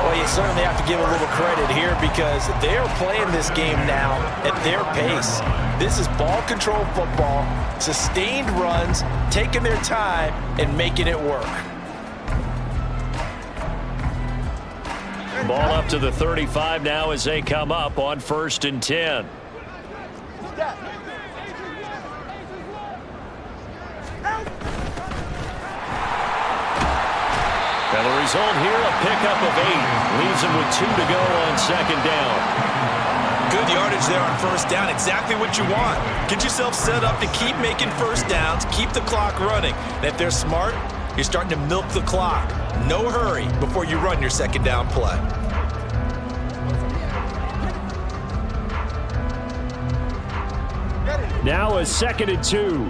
Well, you certainly have to give a little credit here because they're playing this game now at their pace. This is ball control football, sustained runs, taking their time, and making it work. Ball up to the 35 now as they come up on 1st and 10. And the result here, a pickup of 8. Leaves them with 2 to go on 2nd down. Good yardage there on 1st down. Exactly what you want. Get yourself set up to keep making 1st downs, keep the clock running. And if they're smart, you're starting to milk the clock. No hurry before you run your 2nd down play. Now a 2nd and 2.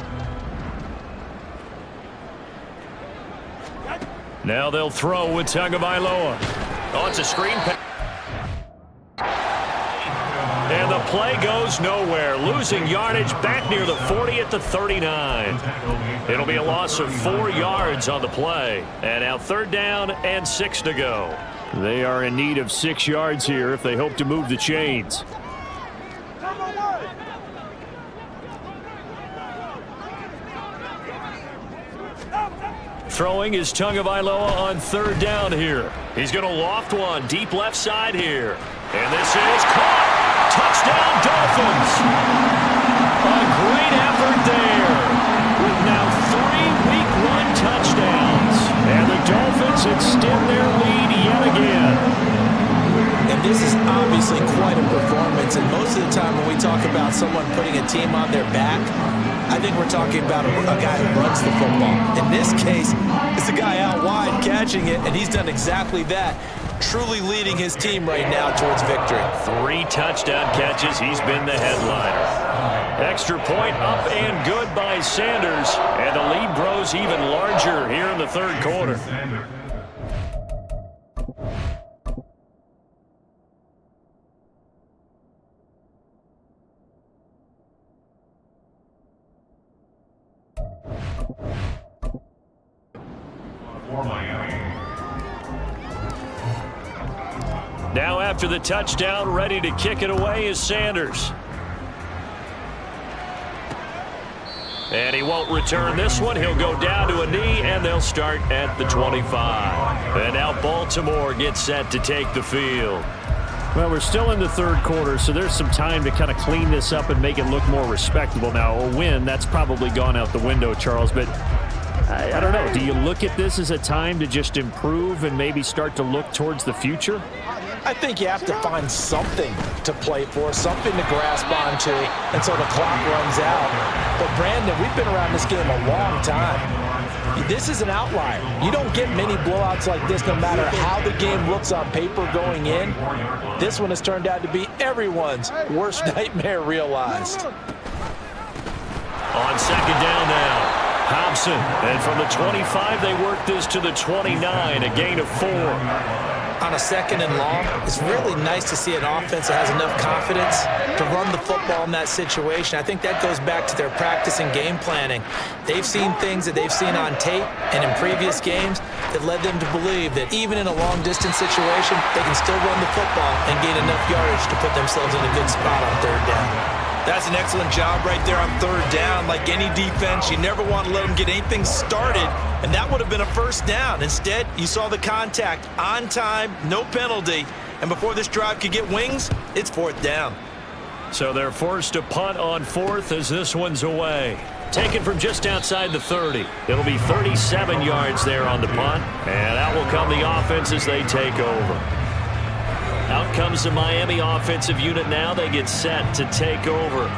Now they'll throw with Tagovailoa. Oh, it's a screen pass. And the play goes nowhere. Losing yardage back near the 40 at the 39. It'll be a loss of 4 yards on the play. And now 3rd down and 6 to go. They are in need of 6 yards here if they hope to move the chains. Throwing is Tagovailoa on 3rd down here. He's going to loft one deep left side here. And this is caught. Touchdown, Dolphins. A great effort there. With now 3 Week 1 touchdowns. And the Dolphins extend their lead yet again. And this is obviously quite a performance. And most of the time when we talk about someone putting a team on their back, I think we're talking about a guy who runs the football. In this case, it's a guy out wide catching it, and he's done exactly that, truly leading his team right now towards victory. 3 touchdown catches. He's been the headliner. Extra point up and good by Sanders, and the lead grows even larger here in the 3rd quarter. Now after the touchdown, ready to kick it away is Sanders. And he won't return this one. He'll go down to a knee, and they'll start at the 25. And now Baltimore gets set to take the field. Well, we're still in the 3rd quarter, so there's some time to kind of clean this up and make it look more respectable. Now, a win, that's probably gone out the window, Charles, but I don't know. Do you look at this as a time to just improve and maybe start to look towards the future? I think you have to find something to play for, something to grasp onto until the clock runs out. But, Brandon, we've been around this game a long time. This is an outlier. You don't get many blowouts like this no matter how the game looks on paper going in. This one has turned out to be everyone's worst nightmare realized. On 2nd down now. Hobson, and from the 25, they work this to the 29, a gain of 4. On a 2nd and long, it's really nice to see an offense that has enough confidence to run the football in that situation. I think that goes back to their practice and game planning. They've seen things that they've seen on tape and in previous games that led them to believe that even in a long-distance situation, they can still run the football and gain enough yardage to put themselves in a good spot on 3rd down. That's an excellent job right there on 3rd down. Like any defense, you never want to let them get anything started, and that would have been a 1st down. Instead, you saw the contact on time, no penalty, And before this drive could get wings, it's 4th down. So they're forced to punt on 4th as this one's away. Taken from just outside the 30. It'll be 37 yards there on the punt. And out will come the offense as they take over. Out comes the Miami offensive unit now. They get set to take over.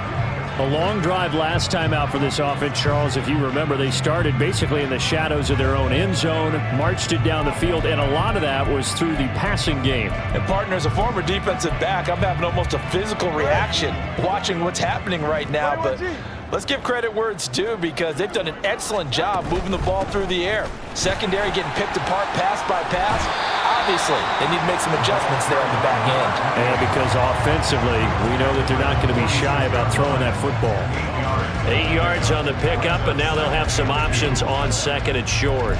A long drive last time out for this offense, Charles. If you remember, they started basically in the shadows of their own end zone, marched it down the field, and a lot of that was through the passing game. And partner, as a former defensive back, I'm having almost a physical reaction watching what's happening right now. But let's give credit where it's due because they've done an excellent job moving the ball through the air. Secondary getting picked apart pass by pass. Obviously, they need to make some adjustments there on the back end. And because offensively, we know that they're not going to be shy about throwing that football. 8 yards on the pickup, and now they'll have some options on 2nd and short.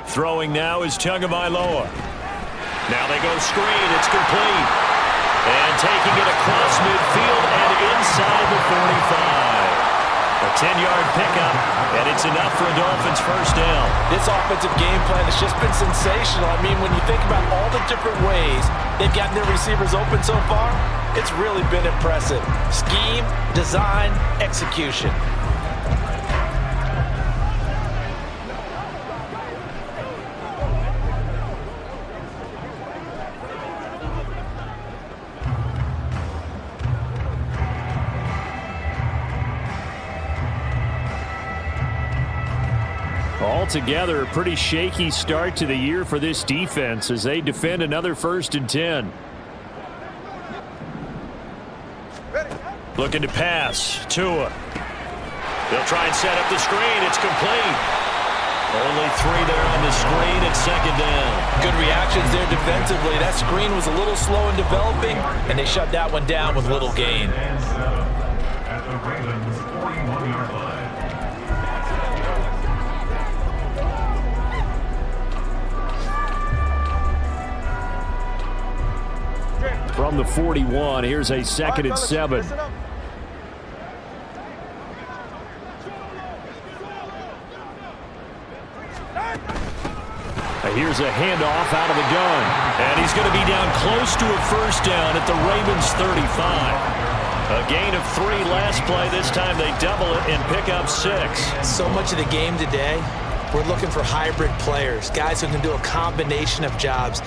Throwing now is Tagovailoa. Now they go screen. It's complete. And taking it across midfield and inside the 45. A 10-yard pickup, and it's enough for a Dolphins first down. This offensive game plan has just been sensational. I mean, when you think about all the different ways they've gotten their receivers open so far, it's really been impressive. Scheme, design, execution. Altogether, a pretty shaky start to the year for this defense as they defend another 1st and 10. Looking to pass. Tua. They'll try and set up the screen. It's complete. Only 3 there on the screen at 2nd down. Good reactions there defensively. That screen was a little slow in developing, and they shut that one down with little gain. At the Ravens' 41-yard line. From the 41, here's a 2nd and 7. Here's a handoff out of the gun. And he's going to be down close to a first down at the Ravens' 35. A gain of 3 last play. This time they double it and pick up 6. So much of the game today, we're looking for hybrid players, guys who can do a combination of jobs.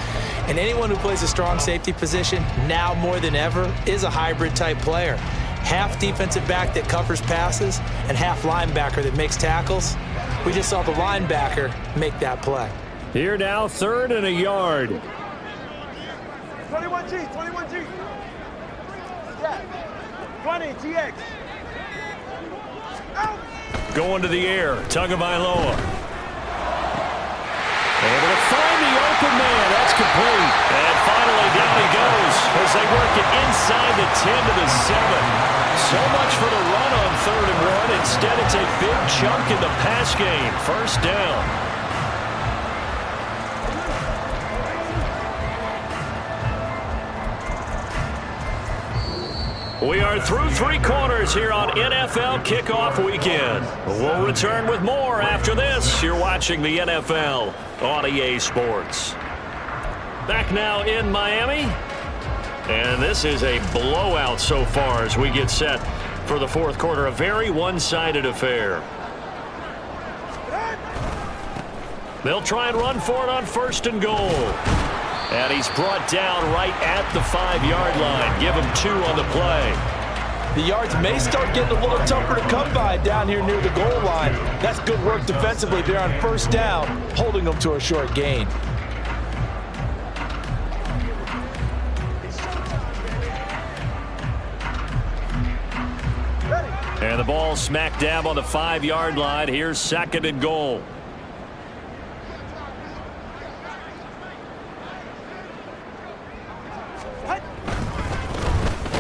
And anyone who plays a strong safety position, now more than ever, is a hybrid type player. Half defensive back that covers passes and half linebacker that makes tackles. We just saw the linebacker make that play. Here now, 3rd and a yard. 21G, 21G. Yeah. 20, TX. Out. Going to the air, Tagovailoa. Able to find the open man. That's complete. And finally down he goes as they work it inside the 10 to the 7. So much for the run on 3rd and 1. Instead, it's a big chunk in the pass game. First down. We are through 3 quarters here on NFL Kickoff Weekend. We'll return with more after this. You're watching the NFL on EA Sports. Back now in Miami. And this is a blowout so far as we get set for the 4th quarter. A very one-sided affair. They'll try and run for it on 1st and goal. And he's brought down right at the 5-yard line. Give him 2 on the play. The yards may start getting a little tougher to come by down here near the goal line. That's good work defensively there on 1st down, holding them to a short gain. And the ball smack dab on the 5-yard line. Here's 2nd and goal.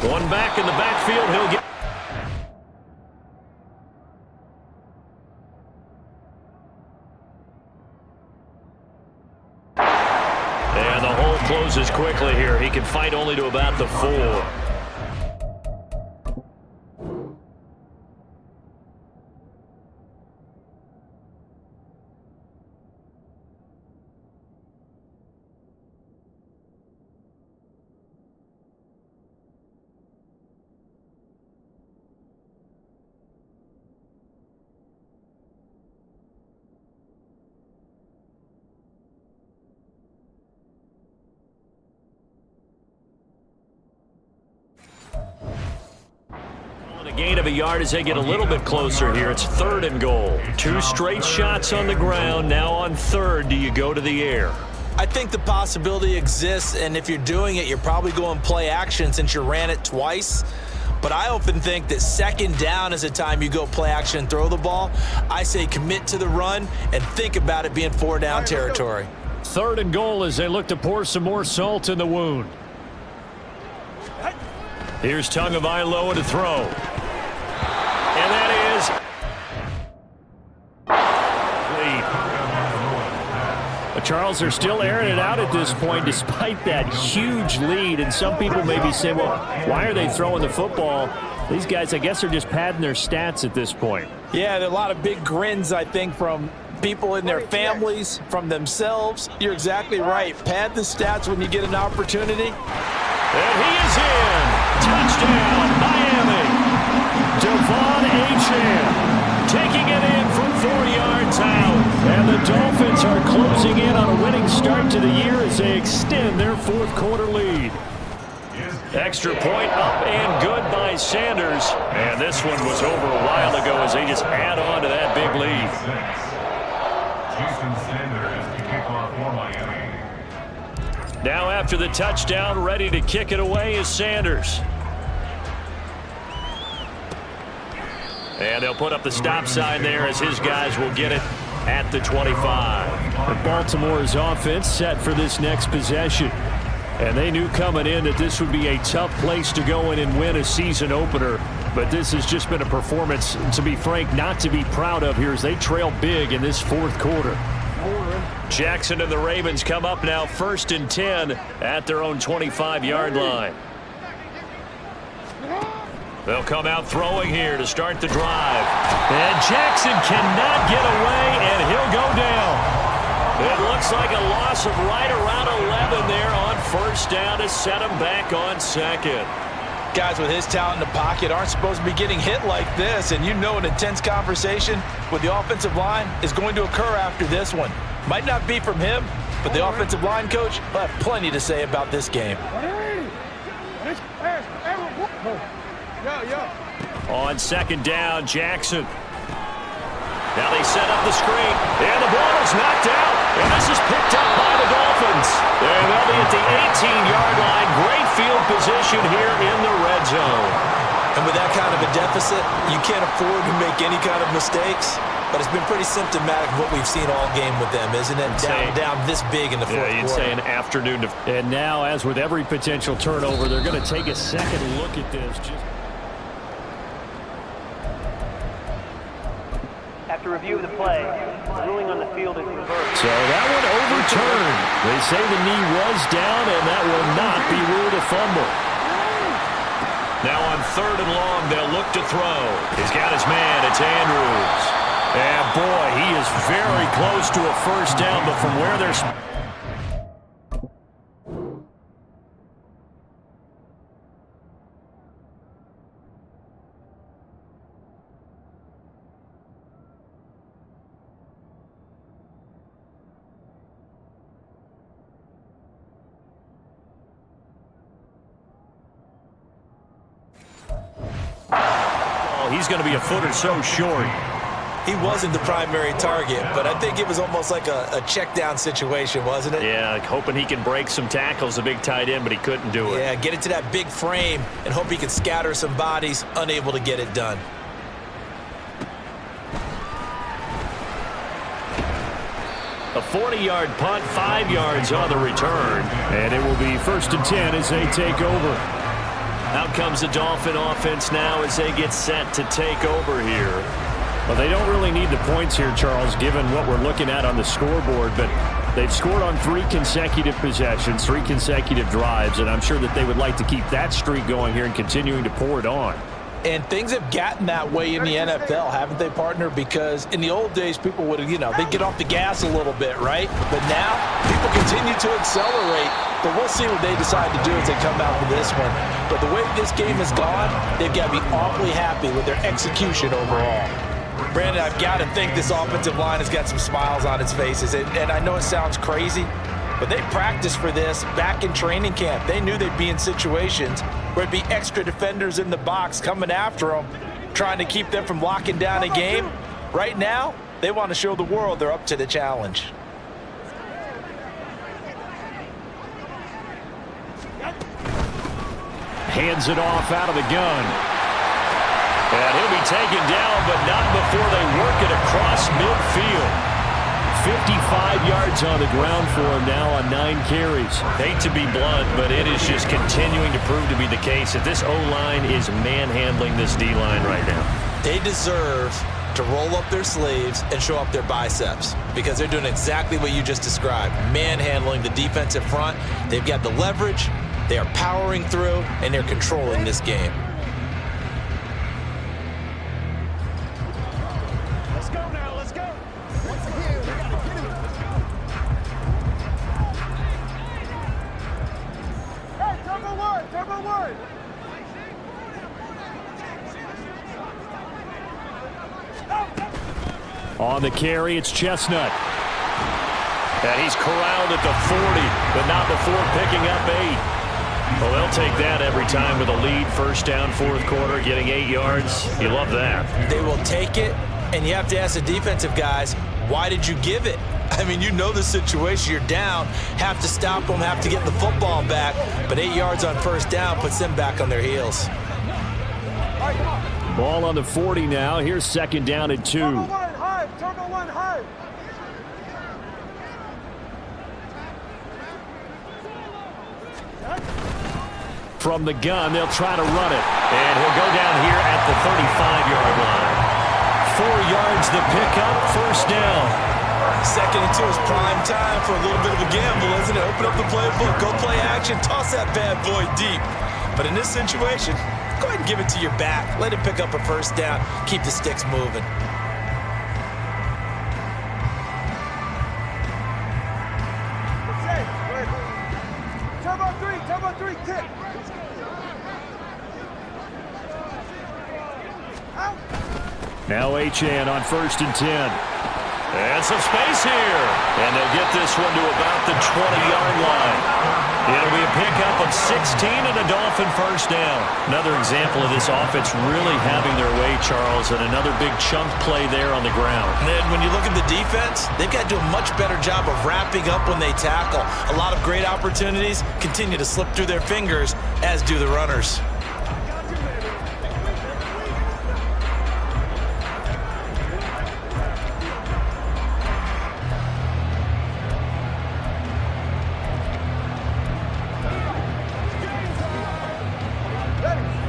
One back in the backfield. He'll get. And the closes quickly here. He can fight only to about the 4. Gain of a yard as they get a little bit closer here. It's 3rd and goal. 2 straight shots on the ground. Now on 3rd, do you go to the air? I think the possibility exists, and if you're doing it, you're probably going play action since you ran it twice. But I often think that 2nd down is the time you go play action and throw the ball. I say commit to the run and think about it being 4-down territory. 3rd and goal as they look to pour some more salt in the wound. Here's Tagovailoa to throw. And that is lead. Charles, they're still airing it out at this point despite that huge lead. And some people may be saying, well, why are they throwing the football? These guys, I guess, are just padding their stats at this point. Yeah, there are a lot of big grins, I think, from people in their families, from themselves. You're exactly right. Pad the stats when you get an opportunity. And he is in. Touchdown, Miami. Devon Achane taking it in from 4 yards out. And the Dolphins are closing in on a winning start to the year as they extend their 4th quarter lead. Extra point up and good by Sanders. And this one was over a while ago as they just add on to that big lead. Houston Sanders to kick off for Miami. Now after the touchdown, ready to kick it away is Sanders. And they'll put up the stop sign there as his guys will get it at the 25. And Baltimore's offense set for this next possession. And they knew coming in that this would be a tough place to go in and win a season opener. But this has just been a performance, to be frank, not to be proud of here as they trail big in this 4th quarter. Jackson and the Ravens come up now 1st and 10 at their own 25-yard line. They'll come out throwing here to start the drive. And Jackson cannot get away, and he'll go down. It looks like a loss of right around 11 there on 1st down to set him back on 2nd. Guys with his talent in the pocket aren't supposed to be getting hit like this, and you know an intense conversation with the offensive line is going to occur after this one. Might not be from him, but the offensive line coach will have plenty to say about this game. On 2nd down, Jackson. Now they set up the screen, and the ball is knocked out, and this is picked up by the Dolphins. And they'll be at the 18-yard line. Great field position here in the red zone. And with that kind of a deficit, you can't afford to make any kind of mistakes. But it's been pretty symptomatic of what we've seen all game with them, isn't it? Down this big in the 4th quarter. Yeah, you'd say an afternoon. And now, as with every potential turnover, they're going to take a second look at this. After review of the play, the ruling on the field is reversed. So that one overturned. They say the knee was down, and that will not be ruled a fumble. Now on 3rd and long, they'll look to throw. He's got his man. It's Andrews. And boy, he is very close to a 1st down, but from where they're... He's going to be a foot or so short. He wasn't the primary target, but I think it was almost like a check down situation, wasn't it? Yeah, like hoping he can break some tackles, a big tight end, but he couldn't do it. Yeah, get it to that big frame and hope he can scatter some bodies, unable to get it done. A 40-yard punt, 5 yards on the return. And it will be 1st and 10 as they take over. Out comes the Dolphin offense now as they get set to take over here. Well, they don't really need the points here, Charles, given what we're looking at on the scoreboard, but They've scored on 3 consecutive possessions, 3 consecutive drives, and I'm sure that they would like to keep that streak going here and continuing to pour it on. And things have gotten that way in the NFL, haven't they, partner? Because in the old days, people would, they'd get off the gas a little bit, right? But now, people continue to accelerate. But we'll see what they decide to do as they come out for this one. But the way this game has gone, they've got to be awfully happy with their execution overall. Brandon, I've got to think this offensive line has got some smiles on its faces. And I know it sounds crazy, but they practiced for this back in training camp. They knew they'd be in situations where it'd be extra defenders in the box coming after them, trying to keep them from locking down a game. Right now, they want to show the world they're up to the challenge. Hands it off out of the gun. And he'll be taken down, but not before they work it across midfield. 55 yards on the ground for him now on 9 carries. Hate to be blunt, but it is just continuing to prove to be the case that this O-line is manhandling this D-line right now. They deserve to roll up their sleeves and show up their biceps because they're doing exactly what you just described, manhandling the defensive front. They've got the leverage, they are powering through, and they're controlling this game. Let's go now, let's go. Hey, turbo one. On the carry, it's Chestnut. And he's corralled at the 40, but not before picking up 8. Well, they'll take that every time with a lead. First down, 4th quarter, getting 8 yards. You love that. They will take it, and you have to ask the defensive guys, why did you give it? I mean, you know the situation. You're down, have to stop them, have to get the football back, but 8 yards on first down puts them back on their heels. Ball on the 40 now. Here's 2nd down and 2. Turbo one high. From the gun, they'll try to run it. And he'll go down here at the 35-yard line. 4 yards the pickup, first down. 2nd and 2 is prime time for a little bit of a gamble, isn't it? Open up the playbook, go play action, toss that bad boy deep. But in this situation, go ahead and give it to your back. Let him pick up a first down, keep the sticks moving. Turbo 3, kick. Now Achane on 1st and 10. And some space here. And they'll get this one to about the 20-yard line. It'll be a pickup of 16 and a Dolphin first down. Another example of this offense really having their way, Charles, and another big chunk play there on the ground. And then when you look at the defense, they've got to do a much better job of wrapping up when they tackle. A lot of great opportunities continue to slip through their fingers, as do the runners.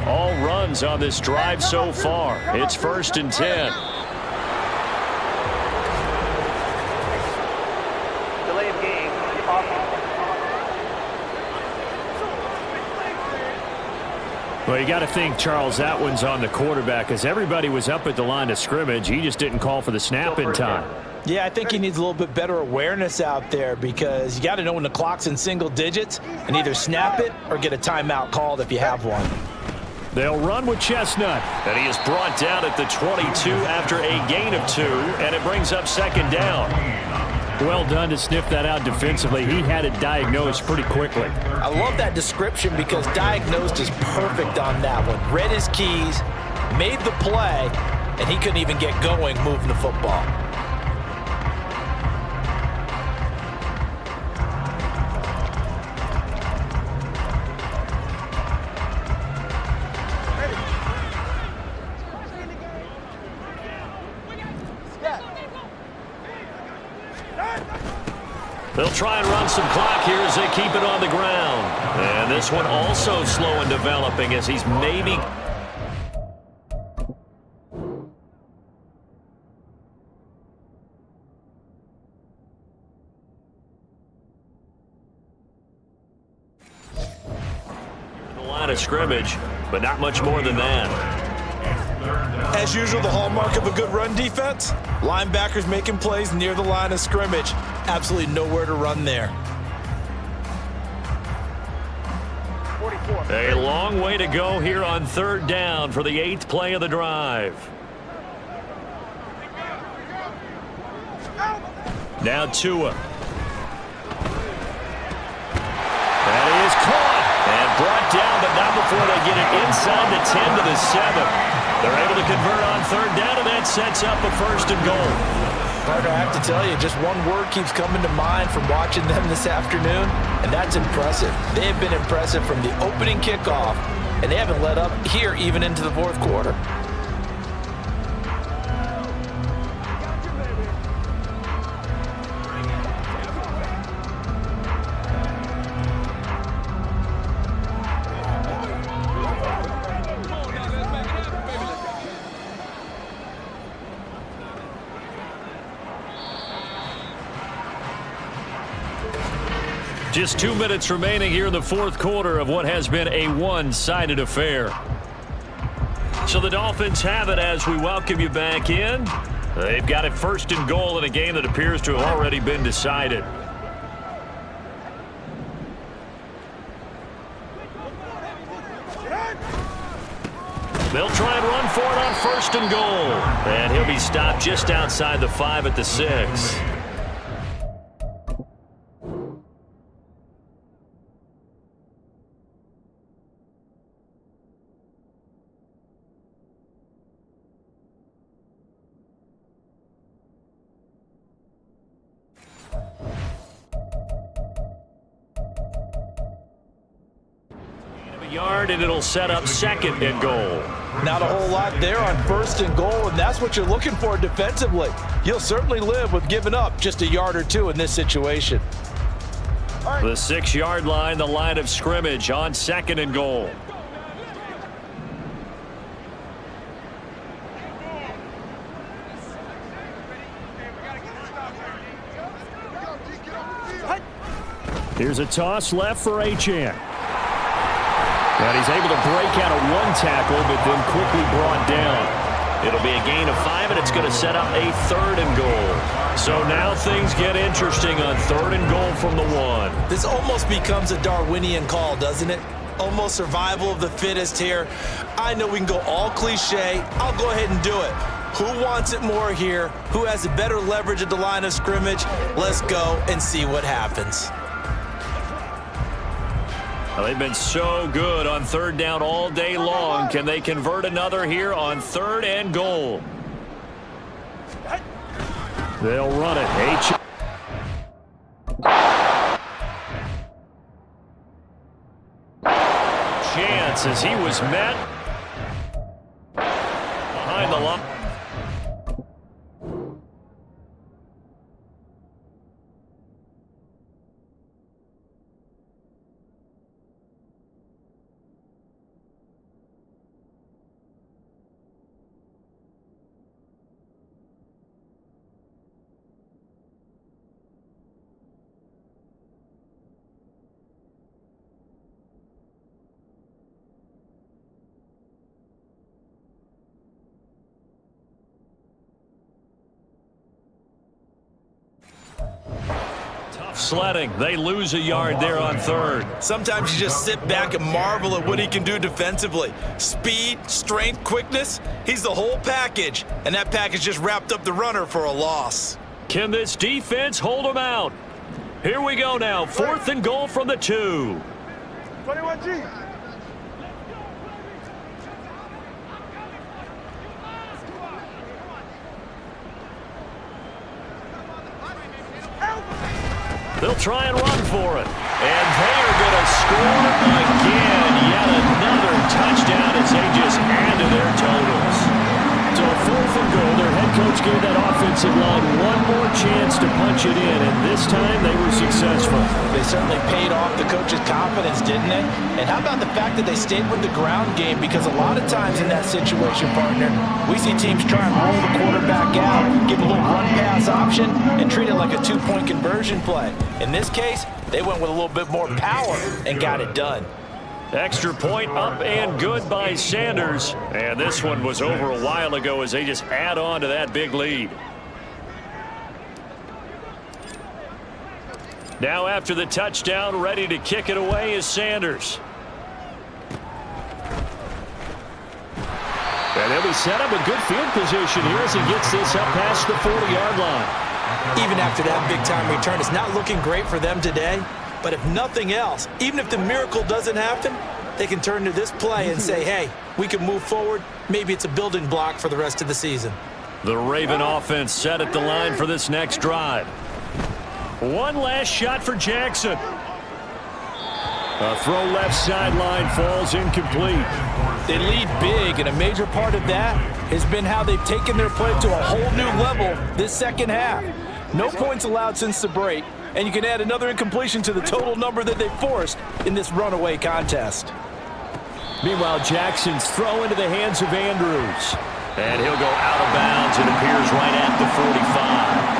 All runs on this drive so far. It's 1st and 10. Delay of game. Well, you got to think, Charles, that one's on the quarterback because everybody was up at the line of scrimmage. He just didn't call for the snap in time. Yeah, I think he needs a little bit better awareness out there because you got to know when the clock's in single digits and either snap it or get a timeout called if you have one. They'll run with Chestnut. And he is brought down at the 22 after a gain of 2, and it brings up 2nd down. Well done to sniff that out defensively. He had it diagnosed pretty quickly. I love that description because diagnosed is perfect on that one. Read his keys, made the play, and he couldn't even get going moving the football. They'll try and run some clock here as they keep it on the ground. And this one also slow in developing as he's maybe... line of scrimmage, but not much more than that. As usual, the hallmark of a good run defense, linebackers making plays near the line of scrimmage. Absolutely nowhere to run there. A long way to go here on third down for the 8th play of the drive. Now Tua. That is caught and brought down, but not before they get it inside the 10 to the 7. They're able to convert on third down, and that sets up a 1st and goal. Partner, I have to tell you, just one word keeps coming to mind from watching them this afternoon, and that's impressive. They have been impressive from the opening kickoff, and they haven't let up here even into the 4th quarter. Just 2 minutes remaining here in the 4th quarter of what has been a one-sided affair. So the Dolphins have it as we welcome you back in. They've got it 1st and goal in a game that appears to have already been decided. They'll try and run for it on 1st and goal. And he'll be stopped just outside the 5 at the 6. Yard, and it'll set up 2nd and goal. Not a whole lot there on 1st and goal, and that's what you're looking for defensively. You'll certainly live with giving up just a yard or two in this situation. The 6-yard line, the line of scrimmage on 2nd and goal. Here's a toss left for Achane. And he's able to break out of one tackle, but then quickly brought down. It'll be a gain of 5, and it's going to set up a 3rd and goal. So now things get interesting on 3rd and goal from the 1. This almost becomes a Darwinian call, doesn't it? Almost survival of the fittest here. I know we can go all cliche. I'll go ahead and do it. Who wants it more here? Who has a better leverage at the line of scrimmage? Let's go and see what happens. Well, they've been so good on 3rd down all day long. Can they convert another here on 3rd and goal? They'll run it. Chance as he was met behind the line. Sledding. They lose a yard there on 3rd. Sometimes you just sit back and marvel at what he can do defensively. Speed, strength, quickness, he's the whole package. And that package just wrapped up the runner for a loss. Can this defense hold him out? Here we go now. 4th and goal from the 2. 21G. They'll try and run for it. And they are going to score again. Yet another touchdown as they just add to their totals. So 4th and goal, their head coach gave that offensive line one more chance to punch it in, and this time they were successful. They certainly paid off the coach's confidence, didn't they? And how about the fact that they stayed with the ground game? Because a lot of times in that situation, partner, we see teams try and roll the quarterback out, give a little run-pass option, and treat it like a 2-point conversion play. In this case, they went with a little bit more power and got it done. Extra point up and good by Sanders. And this one was over a while ago as they just add on to that big lead. Now after the touchdown, ready to kick it away is Sanders. And he'll be set up in good field position here as he gets this up past the 40-yard line. Even after that big-time return, it's not looking great for them today. But if nothing else, even if the miracle doesn't happen, they can turn to this play and say, hey, we can move forward. Maybe it's a building block for the rest of the season. The Raven offense set at the line for this next drive. One last shot for Jackson. A throw left sideline falls incomplete. They lead big, and a major part of that has been how they've taken their play to a whole new level this second half. No points allowed since the break, and you can add another incompletion to the total number that they forced in this runaway contest. Meanwhile, Jackson's throw into the hands of Andrews. And he'll go out of bounds. It appears right at the 45.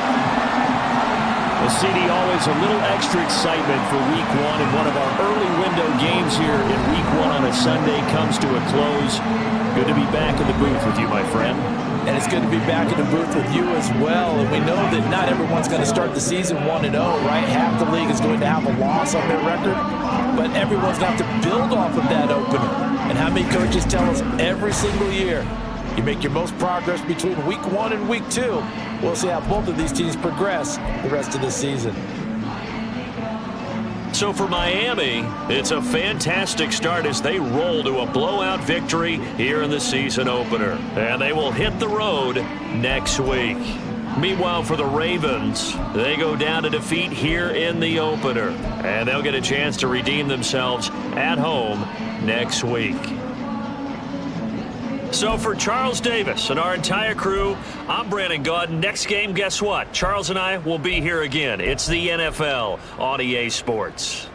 Well, CD, always a little extra excitement for Week 1, and one of our early window games here in Week 1 on a Sunday comes to a close. Good to be back in the booth with you, my friend. And it's good to be back in the booth with you as well. And we know that not everyone's going to start the season 1-0, right? Half the league is going to have a loss on their record. But everyone's going to have to build off of that opener. And how many coaches tell us every single year, you make your most progress between Week 1 and Week 2. We'll see how both of these teams progress the rest of the season. So for Miami, it's a fantastic start as they roll to a blowout victory here in the season opener. And they will hit the road next week. Meanwhile, for the Ravens, they go down to defeat here in the opener. And they'll get a chance to redeem themselves at home next week. So for Charles Davis and our entire crew, I'm Brandon Gaudin. Next game, guess what? Charles and I will be here again. It's the NFL on EA Sports.